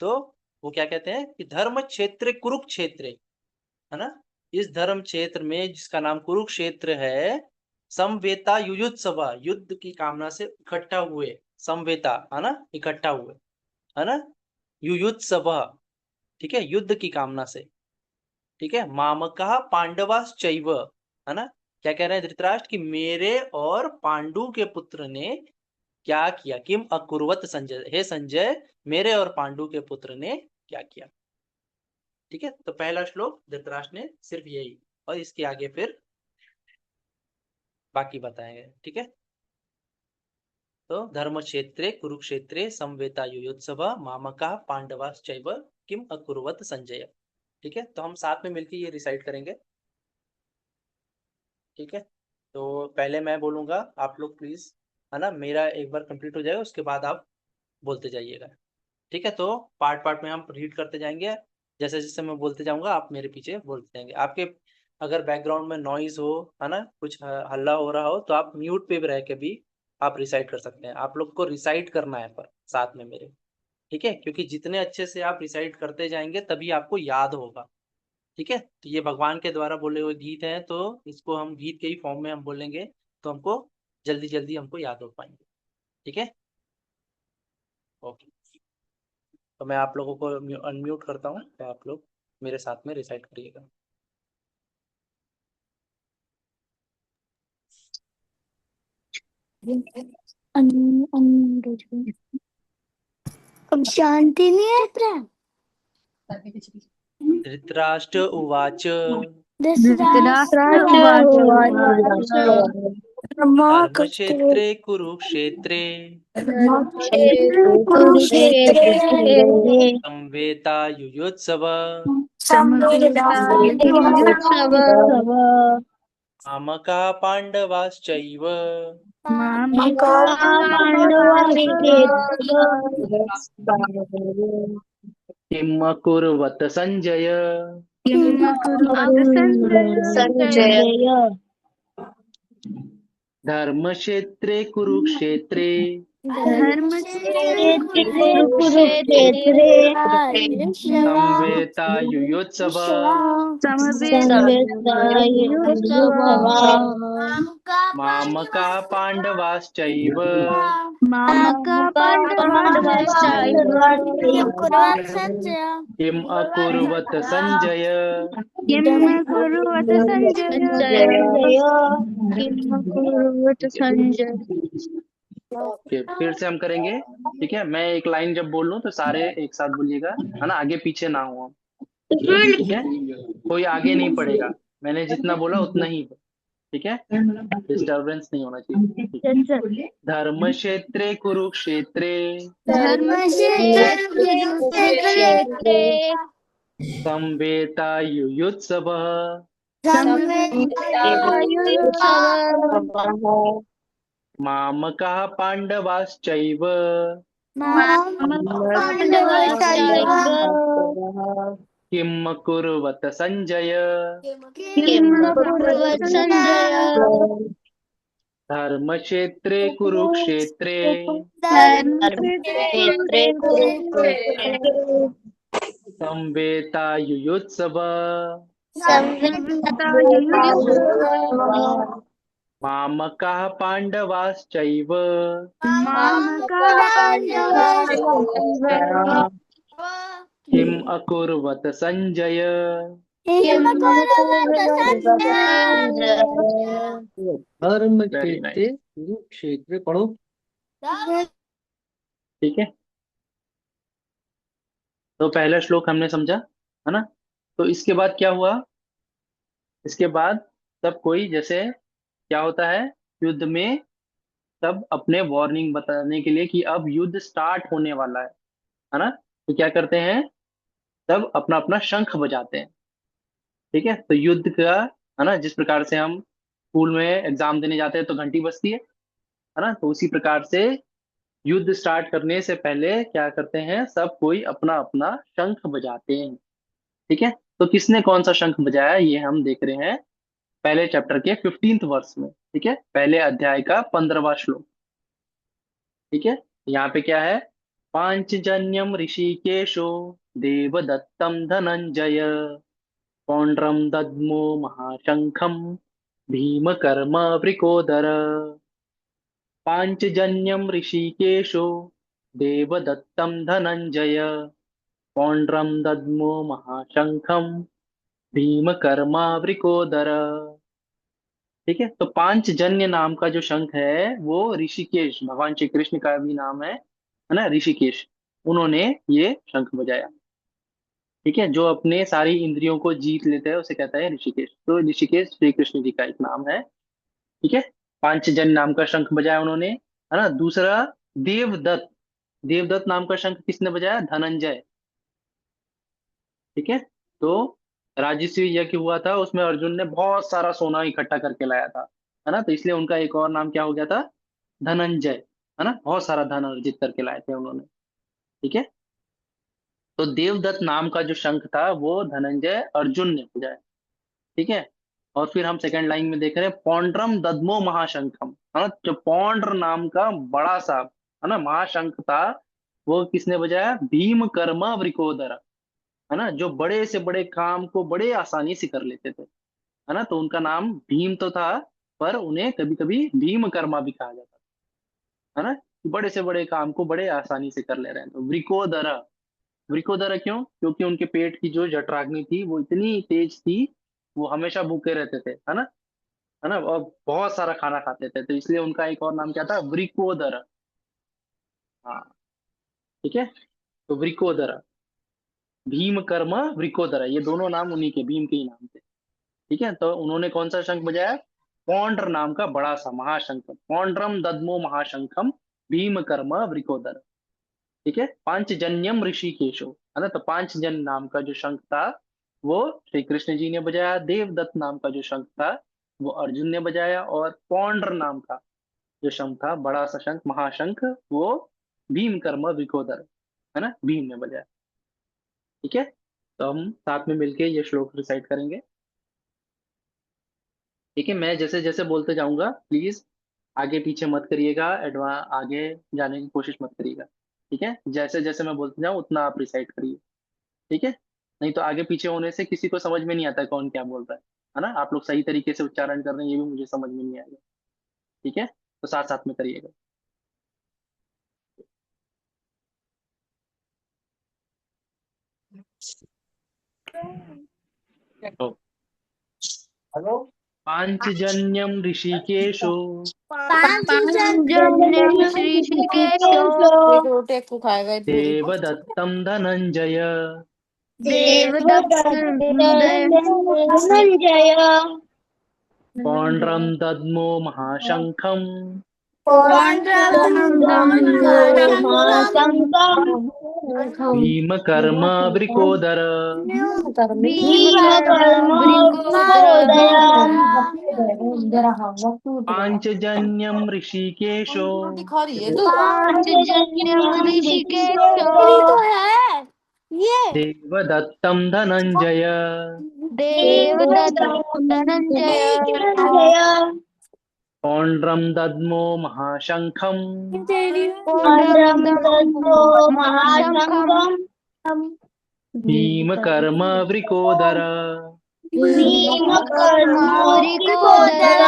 A: तो वो क्या कहते हैं कि धर्म क्षेत्र कुरुक्षेत्र, है ना, इस धर्म क्षेत्र में जिसका नाम कुरुक्षेत्र है, समवेता युयुत्सवा, युद्ध की कामना से इकट्ठा हुए, समवेता, है ना, इकट्ठा हुए, है ना, युयुत्सव, ठीक है, युद्ध की कामना से। ठीक है, मामका पांडवाश्चैव, है ना, क्या कह रहे हैं धृतराष्ट्र कि मेरे और पांडु के पुत्र ने क्या किया? किम अकुर्वत संजय, हे संजय, मेरे और पांडु के पुत्र ने क्या किया? ठीक है, तो पहला श्लोक धृतराष्ट्र ने सिर्फ यही, और इसके आगे फिर बाकी बताएंगे। ठीक है, तो धर्म क्षेत्रे कुरुक्षेत्रे संवेता युयोत्सव मामका पांडवाश्चैव किम अकुर्वत संजय। ठीक है, तो हम साथ में मिलकर ये रिसाइट करेंगे। ठीक है, तो पहले मैं बोलूंगा, आप लोग प्लीज, है ना, मेरा एक बार कंप्लीट हो जाएगा उसके बाद आप बोलते जाइएगा। ठीक है, तो पार्ट पार्ट में हम रीड करते जाएंगे, जैसे जैसे मैं बोलते जाऊंगा आप मेरे पीछे बोलते जाएंगे। आपके अगर बैकग्राउंड में नॉइज हो, है ना, कुछ हल्ला हो रहा हो, तो आप म्यूट पे भी रह के भी आप रिसाइट कर सकते हैं। आप लोग को रिसाइट करना है पर साथ में मेरे। ठीक है, क्योंकि जितने अच्छे से आप रिसाइट करते जाएंगे तभी आपको याद होगा। ठीक है, तो ये भगवान के द्वारा बोले हुए गीत हैं, तो इसको हम गीत के ही फॉर्म में हम बोलेंगे, तो हमको जल्दी जल्दी हमको याद हो पाएंगे। ठीक है, ओके, तो मैं आप लोगों को अनम्यूट करता हूँ, तो आप लोग मेरे साथ में रिसाइट करिएगा।
B: अब शांति नहीं है प्रेम।
A: धृतराष्ट्र उवाच धर्मक्षेत्रे कुरुक्षेत्रे संवेता युयोत्सव मामका पांडवाश्चैव किम अकुर्वत संजय। धर्मक्षेत्रे कुरुक्षेत्रे संवेता युयोत्सव मामका पांडवाश्चैव
D: मामका पांडवाश्चैव
A: किम अकुर्वत संजय।
D: किम कुर्वत संजय किम कुर्वत संजय।
A: ओके, फिर से हम करेंगे। ठीक है, मैं एक लाइन जब बोल लूं तो सारे एक साथ बोलिएगा, है ना, आगे पीछे ना हो हम। ठीक है, कोई आगे नहीं पड़ेगा, मैंने जितना बोला उतना ही। ठीक है, डिस्टरबेंस नहीं होना चाहिए। ठीक है।
D: Yes, sir.
A: धर्म क्षेत्रे कुरुक्षेत्रे
C: धर्मक्षेत्रे
A: संवेतायुयुत्सवः
C: संवेदायुत्सवः
A: मामकाः पाण्डवाश्चैव
C: पाण्डवाश्चैव
A: किम् अकुर्वत सञ्जय।
C: किं कुर्वत् सञ्जय
A: धर्मक्षेत्रे कुरुक्षेत्रे
C: धर्मक्षेत्रे कुरुक्षेत्रे
A: संवेतायुयुत्सवः
C: संवेदायुत्सवः
A: मामकाः पाण्डवाश्चैव
C: पाण्डवाश्चैव
A: किम् अकुर्वत सञ्जय।
C: किं कुर्वत् सञ्जय।
E: धर्म
A: Very
E: क्षेत्रे
A: nice.
E: कुरुक्षेत्र पढ़ो।
A: ठीक है, तो पहला श्लोक हमने समझा, है ना। तो इसके बाद क्या हुआ, इसके बाद सब कोई, जैसे क्या होता है युद्ध में, सब अपने वार्निंग बताने के लिए कि अब युद्ध स्टार्ट होने वाला है ना, तो क्या करते हैं, सब अपना अपना शंख बजाते हैं। ठीक है, तो युद्ध का, है ना, जिस प्रकार से हम स्कूल में एग्जाम देने जाते हैं तो घंटी बजती है ना, तो उसी प्रकार से युद्ध स्टार्ट करने से पहले क्या करते हैं, सब कोई अपना अपना शंख बजाते हैं। ठीक है, तो किसने कौन सा शंख बजाया ये हम देख रहे हैं पहले चैप्टर के 15th वर्ष में। ठीक है, पहले अध्याय का 15वां श्लोक। ठीक है, यहाँ पे क्या है, पांचजन्यम ऋषिकेशो देवदत्तम धनंजय पौंड्रम दद्मो महाशंखम भीमकर्म वृकोदर। पांचजन्यम ऋषिकेशो देवदत्तम धनंजय पौंड्रम दद्मो महाशंखम भीमकर्मा वृकोदर। ठीक है, तो पांचजन्य नाम का जो शंख है वो ऋषिकेश, भगवान श्री कृष्ण का भी नाम है ना, ऋषिकेश, उन्होंने ये शंख बजाया। ठीक है, जो अपने सारी इंद्रियों को जीत लेते हैं उसे कहता है ऋषिकेश, तो ऋषिकेश श्री कृष्ण जी का एक नाम है। ठीक है, पांचजन्य नाम का शंख बजाया उन्होंने, है ना। दूसरा, देवदत्त, देवदत्त नाम का शंख किसने बजाया, धनंजय। ठीक है, तो राजस्वी यज्ञ हुआ था, उसमें अर्जुन ने बहुत सारा सोना इकट्ठा करके लाया था, है ना, तो इसलिए उनका एक और नाम क्या हो गया था, धनंजय, है ना, बहुत सारा धन अर्जित करके लाए थे उन्होंने। ठीक है, तो देवदत्त नाम का जो शंख था वो धनंजय अर्जुन ने बजाया। ठीक है, और फिर हम सेकंड लाइन में देख रहे हैं पौंड्रम दद्मो महाशंखम, है ना, जो पौंड्र नाम का बड़ा सा, है ना, महाशंख था, वो किसने बजाया, भीम कर्म वृकोदर, है ना, जो बड़े से बड़े काम को बड़े आसानी से कर लेते थे, है ना, तो उनका नाम भीम तो था, पर उन्हें कभी कभी भीम कर्मा भी कहा जाता था, है ना, कि बड़े से बड़े काम को बड़े आसानी से कर ले रहे हैं। तो वृकोदर, वृकोदर क्यों, क्योंकि उनके पेट की जो जठराग्नि थी वो इतनी तेज थी, वो हमेशा भूखे रहते थे, है ना, और बहुत सारा खाना खाते थे, तो इसलिए उनका एक और नाम क्या था, वृकोदर। हाँ, ठीक है, तो वृकोदर, भीम कर्म वृकोदर, ये दोनों नाम उन्हीं के, भीम के ही नाम थे। ठीक है, तो उन्होंने कौन सा शंख बजाया, पौंड्र नाम का बड़ा सा महाशंख, पौंड्रम दद्मो महाशंखम भीम कर्म वृकोदर। ठीक है, पांचजन्यम ऋषिकेशो, है ना, तो पांचजन नाम का जो शंख था वो श्री कृष्ण जी ने बजाया, देवदत्त नाम का जो शंख था वो अर्जुन ने बजाया, और पौंड्र नाम का जो शंख था, बड़ा सा शंख महाशंख, वो भीम कर्म वृकोदर, है ना, भीम ने बजाया। ठीक है, तो हम साथ में मिलके ये श्लोक रिसाइट करेंगे। ठीक है, मैं जैसे जैसे बोलते जाऊंगा, प्लीज आगे पीछे मत करिएगा, आगे जाने की कोशिश मत करिएगा। ठीक है, जैसे जैसे मैं बोलते जाऊं उतना आप रिसाइट करिए। ठीक है, नहीं तो आगे पीछे होने से किसी को समझ में नहीं आता है कौन क्या बोल रहा है। है ना, आप लोग सही तरीके से उच्चारण कर रहे हैं ये भी मुझे समझ में नहीं आएगा। ठीक है, तो साथ साथ में करिएगा। तो
E: हेलो।
A: पांचजन्यम ऋषिकेशो
C: पांचजन्यम ऋषिकेशो
F: टेकू खाएगा पूरी।
A: देवदत्तम धनंजय
C: देवदत्त धनंजय
A: पौंड्रम दद्मो महाशंखम
C: महाशंकं
A: भीमकर्मावृकोदर पांचजन्यम ऋषिकेशो
F: दिखा रही है तू।
C: पांचजन्यम ऋषिकेशो
F: यही तो है ये।
A: देवदत्तम धनंजय
C: देवदत्त धनंजय
A: पौंड्रम दद्मो महाशंखम
C: महाशंकं
A: भीमकर्मावृकोदर
C: भीमकर्मावृकोदर।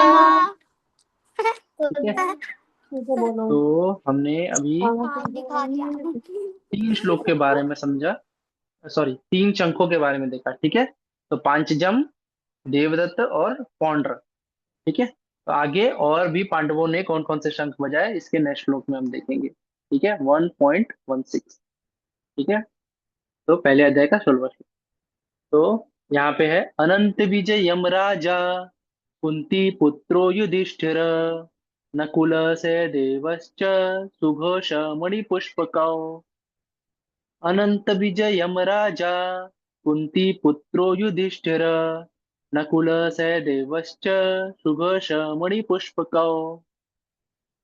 A: ठीक है, तो हमने अभी
F: दिखा दिया।
A: 3 श्लोक के बारे में समझा, सॉरी 3 शंखों के बारे में देखा। ठीक है, तो पांचजम, देवदत्त और पौंड्र। ठीक है, तो आगे और भी पांडवों ने कौन कौन से शंख बजाए इसके नेक्स्ट श्लोक में हम देखेंगे। ठीक है, 1.16। ठीक है, तो पहले अध्याय का 16वां श्लोक। तो यहाँ पे है, अनंत विजय यमराजा कुंती पुत्रो युधिष्ठिर नकुल सहदेवश्च सुघोष मणिपुष्पकौ। अनंत विजय यमराजा कुंती पुत्रो युधिष्ठिर नकुल सहदेवश्च सुघोष मणिपुष्पकौ।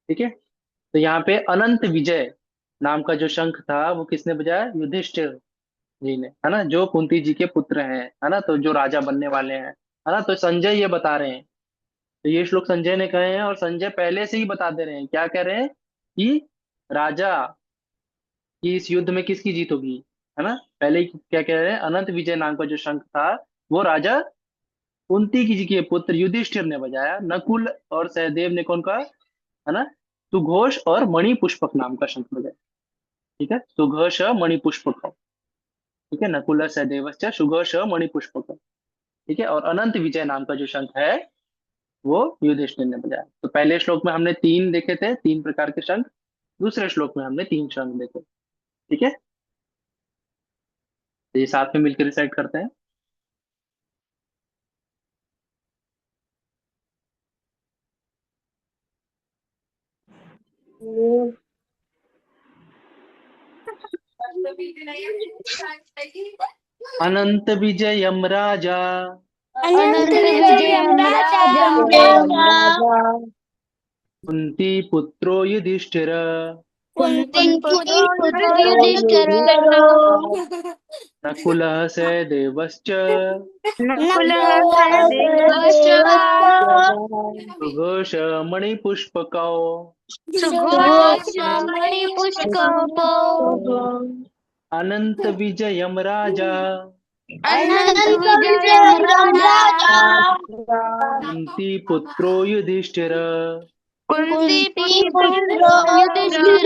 A: ठीक है, तो यहाँ पे अनंत विजय नाम का जो शंख था वो किसने बजाया? युधिष्ठिर जी ने, है ना, जो कुंती जी के पुत्र हैं, है ना, तो जो राजा बनने वाले हैं, है ना। तो संजय ये बता रहे हैं, तो ये श्लोक संजय ने कहे हैं और संजय पहले से ही बता दे रहे हैं। क्या कह रहे हैं कि राजा की इस युद्ध में किसकी जीत होगी, है ना। पहले ही क्या कह रहे हैं, अनंत विजय नाम का जो शंख था वो राजा कुंती जी के पुत्र युधिष्ठिर ने बजाया। नकुल और सहदेव ने कौन कहा, है ना, सुघोष और मणि पुष्पक नाम का शंख बजाया। ठीक है, सुघोष मणि पुष्पक। ठीक है, नकुल सहदेवश्च सुघोष मणि पुष्पक। ठीक है, और अनंत विजय नाम का जो शंख है वो युधिष्ठिर ने बजाया। तो पहले श्लोक में हमने 3 देखे थे, 3 प्रकार के शंख। दूसरे श्लोक में हमने 3 शंख देखे। ठीक है, तो ये साथ में मिलकर रिसाइट करते हैं। अनंत विजयम राजा
C: अनंत विजयम राजा
A: कुंती पुत्रो युधिष्ठिर
C: कुंती पुत्र युधिष्ठिर
A: नकुलः सहदेवश्च
C: नकुलः सहदेवश्च
A: सुघोष मणिपुष्पकौ।
C: सुघोषमणि पुष्पकौ।
A: अनंत विजयम राजा
C: अनंत विजयम राजा
A: कुंती पुत्रो युधिष्ठिर
C: कुंती पुत्र युधिष्ठिर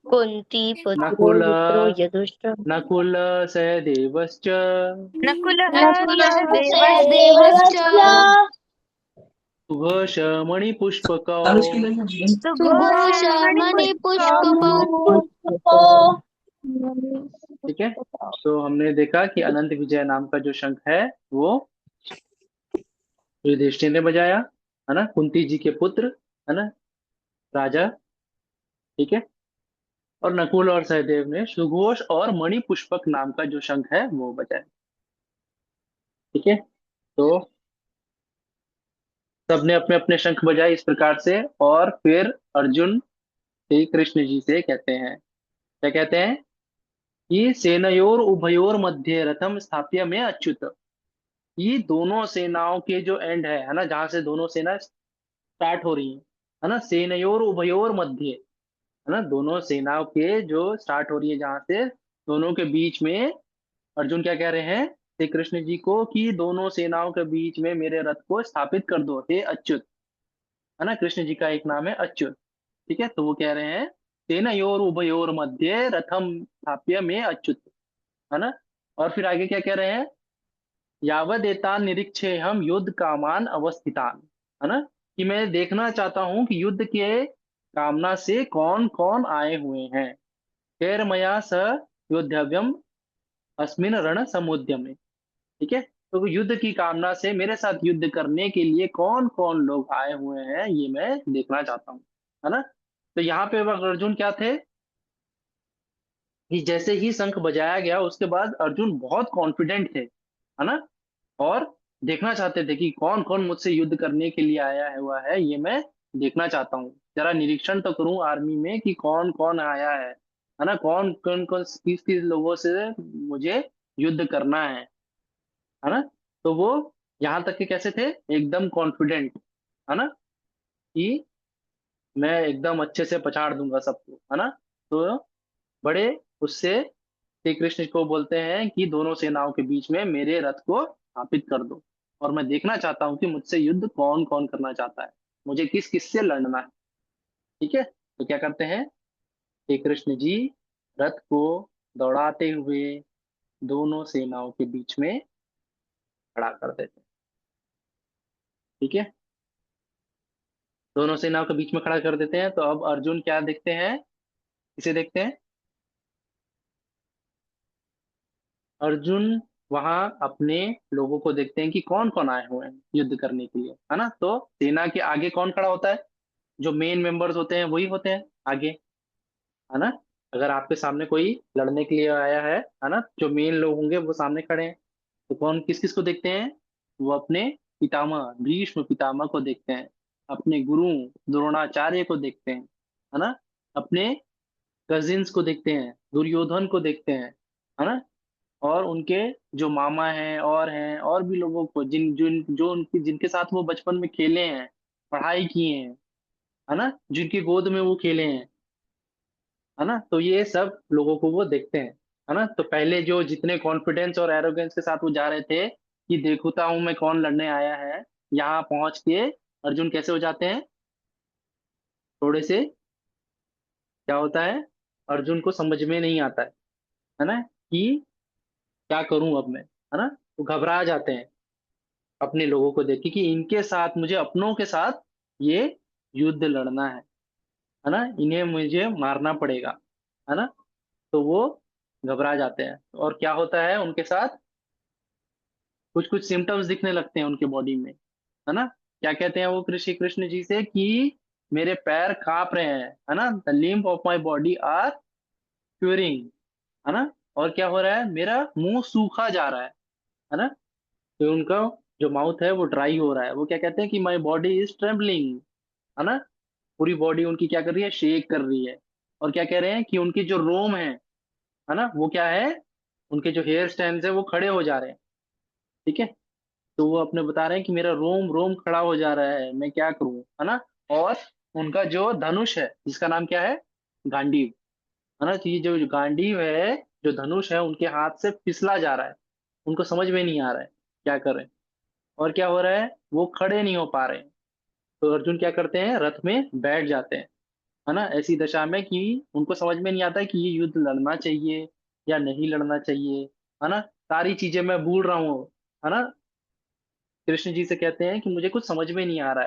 C: कुंती
A: नकुल
C: पुत्र युधिष्ठिर
A: नकुल सहदेवश्च
C: नकुलः सहदेवश्च
A: सुघोष मणिपुष्पकौ।
C: सुघोषमणि पुष्पकौ।
A: ठीक है, तो हमने देखा कि अनंत विजय नाम का जो शंख है वो युधिष्ठिर ने बजाया, है ना, कुंती जी के पुत्र, है ना, राजा। ठीक है, और नकुल और सहदेव ने सुघोष और मणि पुष्पक नाम का जो शंख है वो बजाया। ठीक है, तो सबने अपने अपने शंख बजाए इस प्रकार से, और फिर अर्जुन श्री कृष्ण जी से कहते हैं, क्या कहते हैं कि सेनयोर उभयोर मध्य रथम स्थाप्य में अच्युत। ये दोनों सेनाओं के जो एंड है ना, जहां से दोनों सेना स्टार्ट हो रही है ना, सेनयोर उभयोर मध्य, है ना, दोनों सेनाओं के जो स्टार्ट हो रही है जहां से, दोनों के बीच में अर्जुन क्या कह रहे हैं श्री कृष्ण जी को कि दोनों सेनाओं के बीच में मेरे रथ को स्थापित कर दो, हे अच्युत। है ना, कृष्ण जी का एक नाम है अच्युत। ठीक है, तो वो कह रहे हैं सेनयोर उभयोर मध्य रथम स्थाप्य में अच्युत। है ना, और फिर आगे क्या कह रहे हैं, यावदेतान निरीक्षे हम युद्ध कामान अवस्थितान। है ना, कि मैं देखना चाहता हूं कि युद्ध के कामना से कौन कौन आए हुए हैं। खैर मया स योद्धव्यम अस्मिन रण समुद्यम में। ठीक है, तो युद्ध की कामना से मेरे साथ युद्ध करने के लिए कौन कौन लोग आए हुए हैं, ये मैं देखना चाहता हूँ। है ना, तो यहाँ पे वह अर्जुन क्या थे कि जैसे ही शंख बजाया गया उसके बाद अर्जुन बहुत कॉन्फिडेंट थे। है ना, और देखना चाहते थे कि कौन कौन मुझसे युद्ध करने के लिए आया है हुआ है, ये मैं देखना चाहता हूँ। जरा निरीक्षण तो करूं आर्मी में कि कौन कौन आया है। है ना, कौन कौन कौन किस किस लोगों से मुझे युद्ध करना है ना, तो वो यहाँ तक के कैसे थे, एकदम कॉन्फिडेंट। है ना, कि मैं एकदम अच्छे से पछाड़ दूंगा सबको। है ना, तो बड़े उससे श्री कृष्ण को बोलते हैं कि दोनों सेनाओं के बीच में मेरे रथ को स्थापित कर दो, और मैं देखना चाहता हूं कि मुझसे युद्ध कौन कौन करना चाहता है, मुझे किस किस से लड़ना है। ठीक है, तो क्या करते हैं, श्री कृष्ण जी रथ को दौड़ाते हुए दोनों सेनाओं के बीच में खड़ा कर देते हैं। ठीक है, दोनों सेनाओं के बीच में खड़ा कर देते हैं, तो अब अर्जुन क्या देखते हैं, किसे देखते हैं, अर्जुन वहां अपने लोगों को देखते हैं कि कौन कौन आए हुए हैं युद्ध करने के लिए। है ना, तो सेना के आगे कौन खड़ा होता है, जो मेन मेंबर्स होते हैं वही होते हैं आगे। है ना, अगर आपके सामने कोई लड़ने के लिए आया है ना, जो मेन लोग होंगे वो सामने खड़े हैं। तो कौन किस किस को देखते हैं, वो अपने पितामह भीष्म पितामह को देखते हैं, अपने गुरु द्रोणाचार्य को देखते हैं। है ना, अपने कजिन्स को देखते हैं, दुर्योधन को देखते हैं। है ना, और उनके जो मामा हैं और और भी लोगों को जिन जिन जो उनके जिनके साथ वो बचपन में खेले हैं, पढ़ाई किए हैं। है ना, जिनकी गोद में वो खेले हैं। है ना, तो ये सब लोगों को वो देखते हैं। है ना, तो पहले जो जितने कॉन्फिडेंस और एरोगेंस के साथ वो जा रहे थे कि देखता हूं मैं कौन लड़ने आया है, यहाँ पहुंच के अर्जुन कैसे हो जाते हैं, थोड़े से क्या होता है, अर्जुन को समझ में नहीं आता है ना, कि क्या करूं अब मैं। है ना, तो घबरा जाते हैं अपने लोगों को देख के कि इनके साथ मुझे अपनों के साथ ये युद्ध लड़ना है ना, इन्हें मुझे मारना पड़ेगा। है ना, तो वो घबरा जाते हैं, और क्या होता है उनके साथ, कुछ कुछ सिम्टम्स दिखने लगते हैं उनके बॉडी में। है ना, क्या कहते हैं वो कृषि कृष्ण जी से कि मेरे पैर कांप रहे हैं। है ना, the limb of my body are curing. है ना, और क्या हो रहा है, मेरा मुंह सूखा जा रहा है ना, तो उनका जो माउथ है वो ड्राई हो रहा है। वो क्या कहते हैं कि माई बॉडी इज ट्रेम्बलिंग। है ना, पूरी बॉडी उनकी क्या कर रही है, शेक कर रही है। और क्या कह रहे हैं कि उनके जो रोम है ना, वो क्या है, उनके जो हेयर स्टैंड है वो खड़े हो जा रहे हैं। ठीक है, तो वो अपने बता रहे हैं कि मेरा रोम रोम खड़ा हो जा रहा है, मैं क्या करूं। है ना, और उनका जो धनुष है जिसका नाम क्या है, गांडीव। है ना, तो ये जो जो गांडीव है, जो धनुष है उनके हाथ से फिसला जा रहा है, उनको समझ में नहीं आ रहा है क्या करें। और क्या हो रहा है, वो खड़े नहीं हो पा रहे हैं। तो अर्जुन क्या करते हैं, रथ में बैठ जाते हैं। है ना, ऐसी दशा में कि उनको समझ में नहीं आता है कि ये युद्ध लड़ना चाहिए या नहीं लड़ना चाहिए। है ना, सारी चीजें मैं भूल रहा हूँ। है ना, कृष्ण जी से कहते हैं कि मुझे कुछ समझ में नहीं आ रहा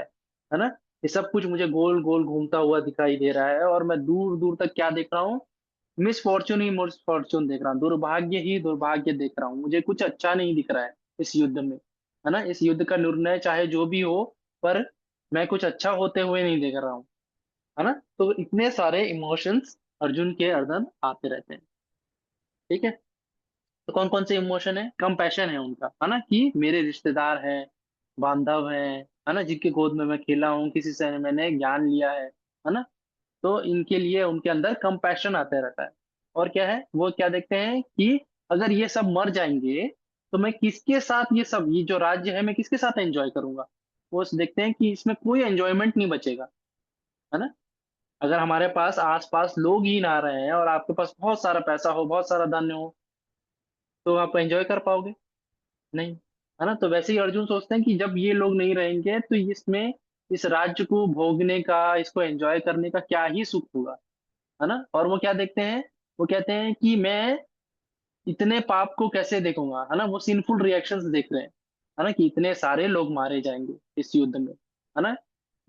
A: है ना, ये सब कुछ मुझे गोल गोल घूमता हुआ दिखाई दे रहा है, और मैं दूर दूर तक क्या देख रहा हूँ, मिस फॉर्चून ही मिस फॉर्चून देख रहा हूँ, दुर्भाग्य ही दुर्भाग्य देख रहा हूँ, मुझे कुछ अच्छा नहीं दिख रहा है इस युद्ध में। है ना, इस युद्ध का निर्णय चाहे जो भी हो, पर मैं कुछ अच्छा होते हुए नहीं देख रहा हूँ। है ना, तो इतने सारे इमोशंस अर्जुन के अंदर आते रहते हैं। ठीक है, तो कौन कौन से इमोशन है, कंपैशन है उनका। है ना, कि मेरे रिश्तेदार हैं, बांधव हैं, है ना, जिनके गोद में मैं खेला हूँ, किसी से मैंने ज्ञान लिया है ना, तो इनके लिए उनके अंदर कंपैशन आता रहता है। और क्या है, वो क्या देखते हैं कि अगर ये सब मर जाएंगे तो मैं किसके साथ ये जो राज्य है मैं किसके साथ एंजॉय करूंगा। वो देखते हैं कि इसमें कोई एंजॉयमेंट नहीं बचेगा। है ना, अगर हमारे पास आसपास लोग ही ना रहे हैं और आपके पास बहुत सारा पैसा हो, बहुत सारा धन हो, तो आप एंजॉय कर पाओगे। नहीं, है ना। तो वैसे ही अर्जुन सोचते हैं कि जब ये लोग नहीं रहेंगे तो इसमें इस राज्य को भोगने का, इसको एंजॉय करने का क्या ही सुख होगा, है ना। और वो क्या देखते हैं, वो कहते हैं कि मैं इतने पाप को कैसे देखूंगा, है ना। वो सिंफुल रिएक्शंस देख रहे हैं, है ना, कि इतने सारे लोग मारे जाएंगे इस युद्ध में, है ना।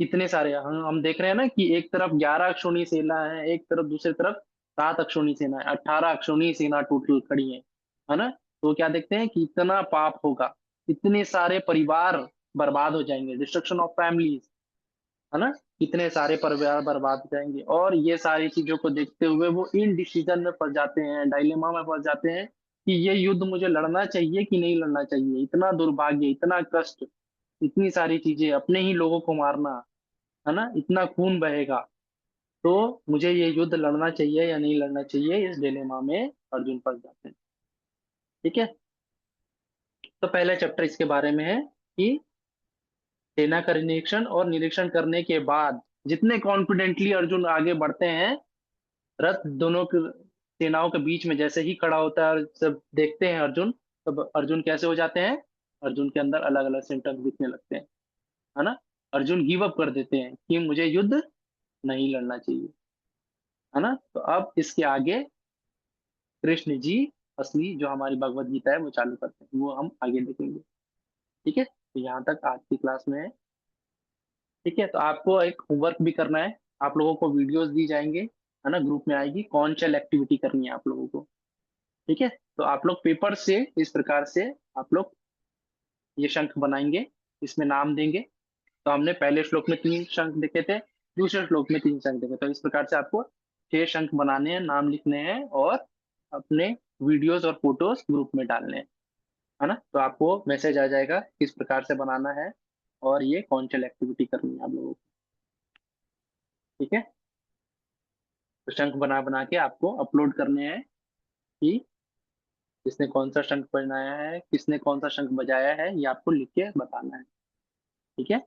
A: इतने सारे हम देख रहे हैं ना कि एक तरफ 11 अक्षौणी सेना है, एक तरफ दूसरी तरफ 7 अक्षौणी सेना है, 18 अक्षौणी सेना टोटल खड़ी है ना। तो वो क्या देखते हैं कि इतना पाप होगा, इतने सारे परिवार बर्बाद हो जाएंगे, डिस्ट्रक्शन ऑफ फैमिलीज, है ना। कितने सारे परिवार बर्बाद हो जाएंगे। और ये सारी चीजों को देखते हुए वो इन डिसीजन में फंस जाते हैं, डायलेमा में फंस जाते हैं कि ये युद्ध मुझे लड़ना चाहिए कि नहीं लड़ना चाहिए। इतना दुर्भाग्य, इतना कष्ट, इतनी सारी चीजें, अपने ही लोगों को मारना, है ना, इतना खून बहेगा, तो मुझे ये युद्ध लड़ना चाहिए या नहीं लड़ना चाहिए, इस डिलेमा में अर्जुन फंस जाते हैं। ठीक है। तो पहला चैप्टर इसके बारे में है कि सेना का निरीक्षण, और निरीक्षण करने के बाद जितने कॉन्फिडेंटली अर्जुन आगे बढ़ते हैं, रथ दोनों सेनाओं के बीच में जैसे ही खड़ा होता है और सब देखते हैं अर्जुन, तब अर्जुन कैसे हो जाते हैं, अर्जुन के अंदर अलग अलग सिम्टम्स दिखने लगते हैं, है ना। अर्जुन गिव अप कर देते हैं कि मुझे युद्ध नहीं लड़ना चाहिए, है ना। तो अब इसके आगे कृष्ण जी असली जो हमारी भगवत गीता है वो चालू करते हैं, वो हम आगे देखेंगे। ठीक है, तो यहाँ तक आज की क्लास में है। ठीक है, तो आपको एक होमवर्क भी करना है, आप लोगों को वीडियोस दी जाएंगे, है ना, ग्रुप में आएगी कौन सी एक्टिविटी करनी है आप लोगों को। ठीक है, तो आप लोग पेपर से इस प्रकार से आप लोग ये शंख बनाएंगे, इसमें नाम देंगे। तो हमने पहले श्लोक में 3 शंख देखे थे, दूसरे श्लोक में 3 शंख देखे, तो इस प्रकार से आपको 6 शंख बनाने हैं, नाम लिखने हैं, और अपने वीडियोस और फोटोज ग्रुप में डालने हैं, है ना। तो आपको मैसेज आ जाएगा किस प्रकार से बनाना है और ये कौन सी एक्टिविटी करनी है आप लोगों को। ठीक है, तो शंख बना बना के आपको अपलोड करने हैं कि किसने कौन सा शंख बनाया है, किसने कौन सा शंख बजाया है, ये आपको लिख के बताना है। ठीक है,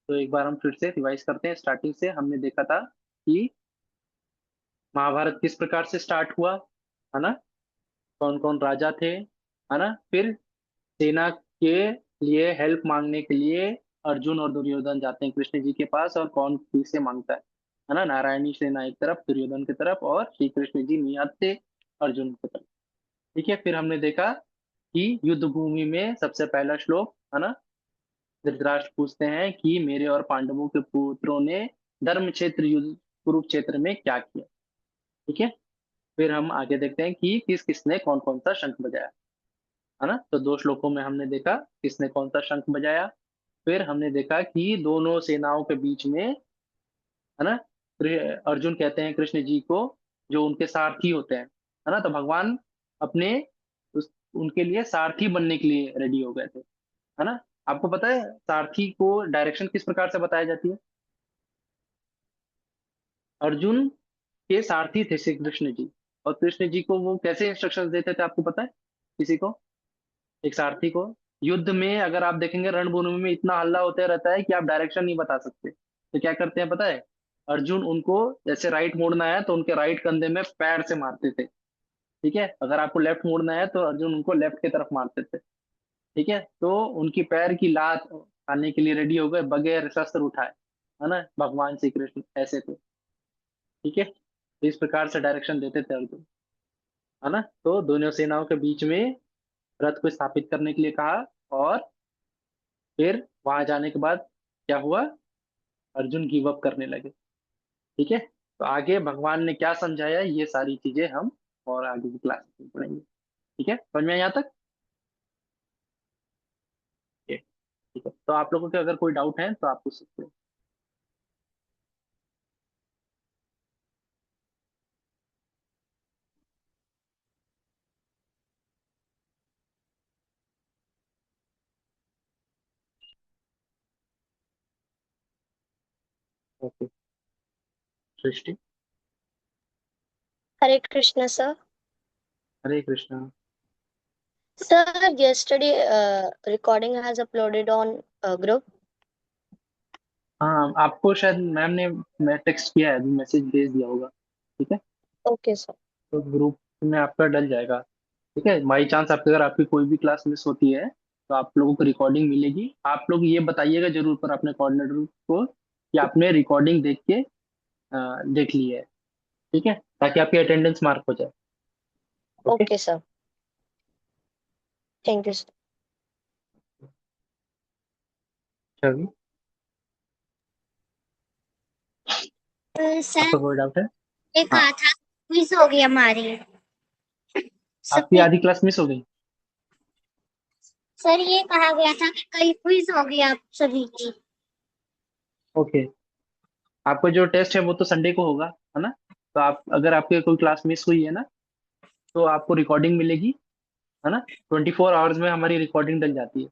A: तो एक बार हम फिर से रिवाइज करते हैं। स्टार्टिंग से हमने देखा था कि महाभारत किस प्रकार से स्टार्ट हुआ, है ना, कौन कौन राजा थे, है ना। फिर सेना के लिए हेल्प मांगने के लिए अर्जुन और दुर्योधन जाते हैं कृष्ण जी के पास, और कौन किससे मांगता है ना, नारायणी सेना एक तरफ दुर्योधन की तरफ, और श्री कृष्ण जी नहीं आते अर्जुन की तरफ। ठीक है, फिर हमने देखा कि युद्ध भूमि में सबसे पहला श्लोक, है ना, धृतराष्ट्र पूछते हैं कि मेरे और पांडवों के पुत्रों ने धर्म क्षेत्र युद्ध कुरुक्षेत्र में क्या किया। ठीक है, फिर हम आगे देखते हैं कि किस किसने कौन कौन सा शंख बजाया, है ना। तो 2 श्लोकों में हमने देखा किसने कौन सा शंख बजाया। फिर हमने देखा कि दोनों सेनाओं के बीच में, है ना, अर्जुन कहते हैं कृष्ण जी को, जो उनके सारथी होते हैं, है ना, तो भगवान अपने उनके लिए सारथी बनने के लिए रेडी हो गए थे, है ना। आपको पता है सारथी को डायरेक्शन किस प्रकार से बताई जाती है। अर्जुन के सारथी थे श्री कृष्ण जी, और कृष्ण जी को वो कैसे इंस्ट्रक्शंस देते थे, आपको पता है किसी को, एक सारथी को। युद्ध में अगर आप देखेंगे रणभूमि में इतना हल्ला होता रहता है कि आप डायरेक्शन नहीं बता सकते, तो क्या करते हैं पता है, अर्जुन उनको जैसे राइट मोड़ना है तो उनके राइट कंधे में पैर से मारते थे। ठीक है, अगर आपको लेफ्ट मोड़ना है तो अर्जुन उनको लेफ्ट की तरफ मारते थे। ठीक है, तो उनकी पैर की लात खाने के लिए रेडी हो गए बगैर शस्त्र उठाए, है ना, भगवान श्री कृष्ण ऐसे थे। ठीक है, तो इस प्रकार से डायरेक्शन देते थे अर्जुन, है ना। तो दोनों सेनाओं के बीच में रथ को स्थापित करने के लिए कहा, और फिर वहां जाने के बाद क्या हुआ, अर्जुन गिव अप करने लगे। ठीक है, तो आगे भगवान ने क्या समझाया, ये सारी चीजें हम और आगे की क्लास में पढ़ेंगे। ठीक है, समझ में आया यहाँ तक। ठीक ठीक है, तो आप लोगों के अगर कोई डाउट है तो आप पूछ सकते हो। Okay, Srishti.
C: Hare Krishna, sir.
A: Hare Krishna.
C: Sir, yesterday recording has uploaded on group.
A: हाँ, आपको शायद मैम ने मैं टेक्स्ट किया है, अभी मैसेज भेज दिया होगा। ठीक है,
C: Okay, sir.
A: तो ग्रुप में आपका डल जाएगा। ठीक है, बाई चांस आपके अगर आपकी कोई भी क्लास मिस होती है तो आप लोगों को रिकॉर्डिंग मिलेगी। आप लोग ये बताइएगा जरूर पर अपने कोऑर्डिनेटर को कि आपने रिकॉर्डिंग देख ली है। ठीक है, ताकि आपकी अटेंडेंस मार्क हो जाए। Okay
C: Okay, sir. Thank you, sir.
A: Chhavi,
B: sir
A: आपका कोई डाउट है?
B: ये
A: हाँ,
B: कहा था क्विज हो गई हमारी
A: आपकी
B: सभी।
A: आधी क्लास मिस हो गई।
B: सर ये कहा गया था कि कल क्विज हो गई आप सभी की।
A: ओके, आपका जो टेस्ट है वो तो संडे को होगा, है ना? तो आप अगर आपके कोई क्लास मिस हुई है ना तो आपको रिकॉर्डिंग मिलेगी, है ना? 24 आवर्स में हमारी रिकॉर्डिंग डल जाती है।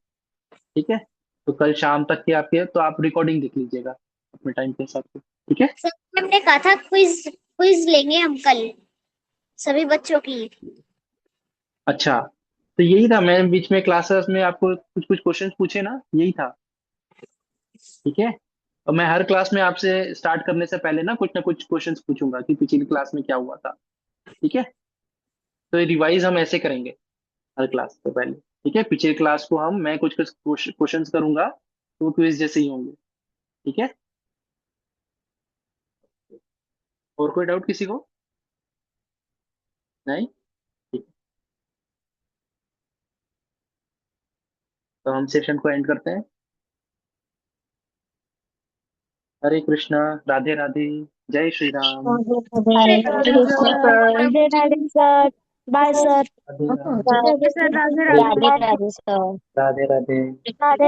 A: ठीक है, तो कल शाम तक के आपके तो आप रिकॉर्डिंग देख लीजिएगा अपने टाइम के हिसाब से। ठीक है,
B: सर हमने कहा था क्विज क्विज लेंगे हम कल सभी बच्चों की।
A: अच्छा, तो यही था, मैं बीच में क्लासेस में आपको कुछ कुछ क्वेश्चंस पूछे ना, यही था। ठीक है, और मैं हर क्लास में आपसे स्टार्ट करने से पहले ना कुछ क्वेश्चंस पूछूंगा कि पिछली क्लास में क्या हुआ था। ठीक है, तो रिवाइज हम ऐसे करेंगे हर क्लास से पहले। ठीक है, पिछले क्लास को मैं कुछ कुछ क्वेश्चंस करूंगा तो वो क्विज जैसे ही होंगे। ठीक है, और कोई डाउट किसी को? नहीं? ठीक, तो हम सेशन को एंड करते हैं। हरे कृष्णा, राधे राधे, जय श्री राम।
B: अरे
C: Hare Krishna, sir.
B: Radhe Radhe sir. Bye sir.
A: Radhe Radhe,
B: Radhe sir, Radhe
C: Radhe Radhe, sir.
A: Radhe Radhe.
B: Radhe.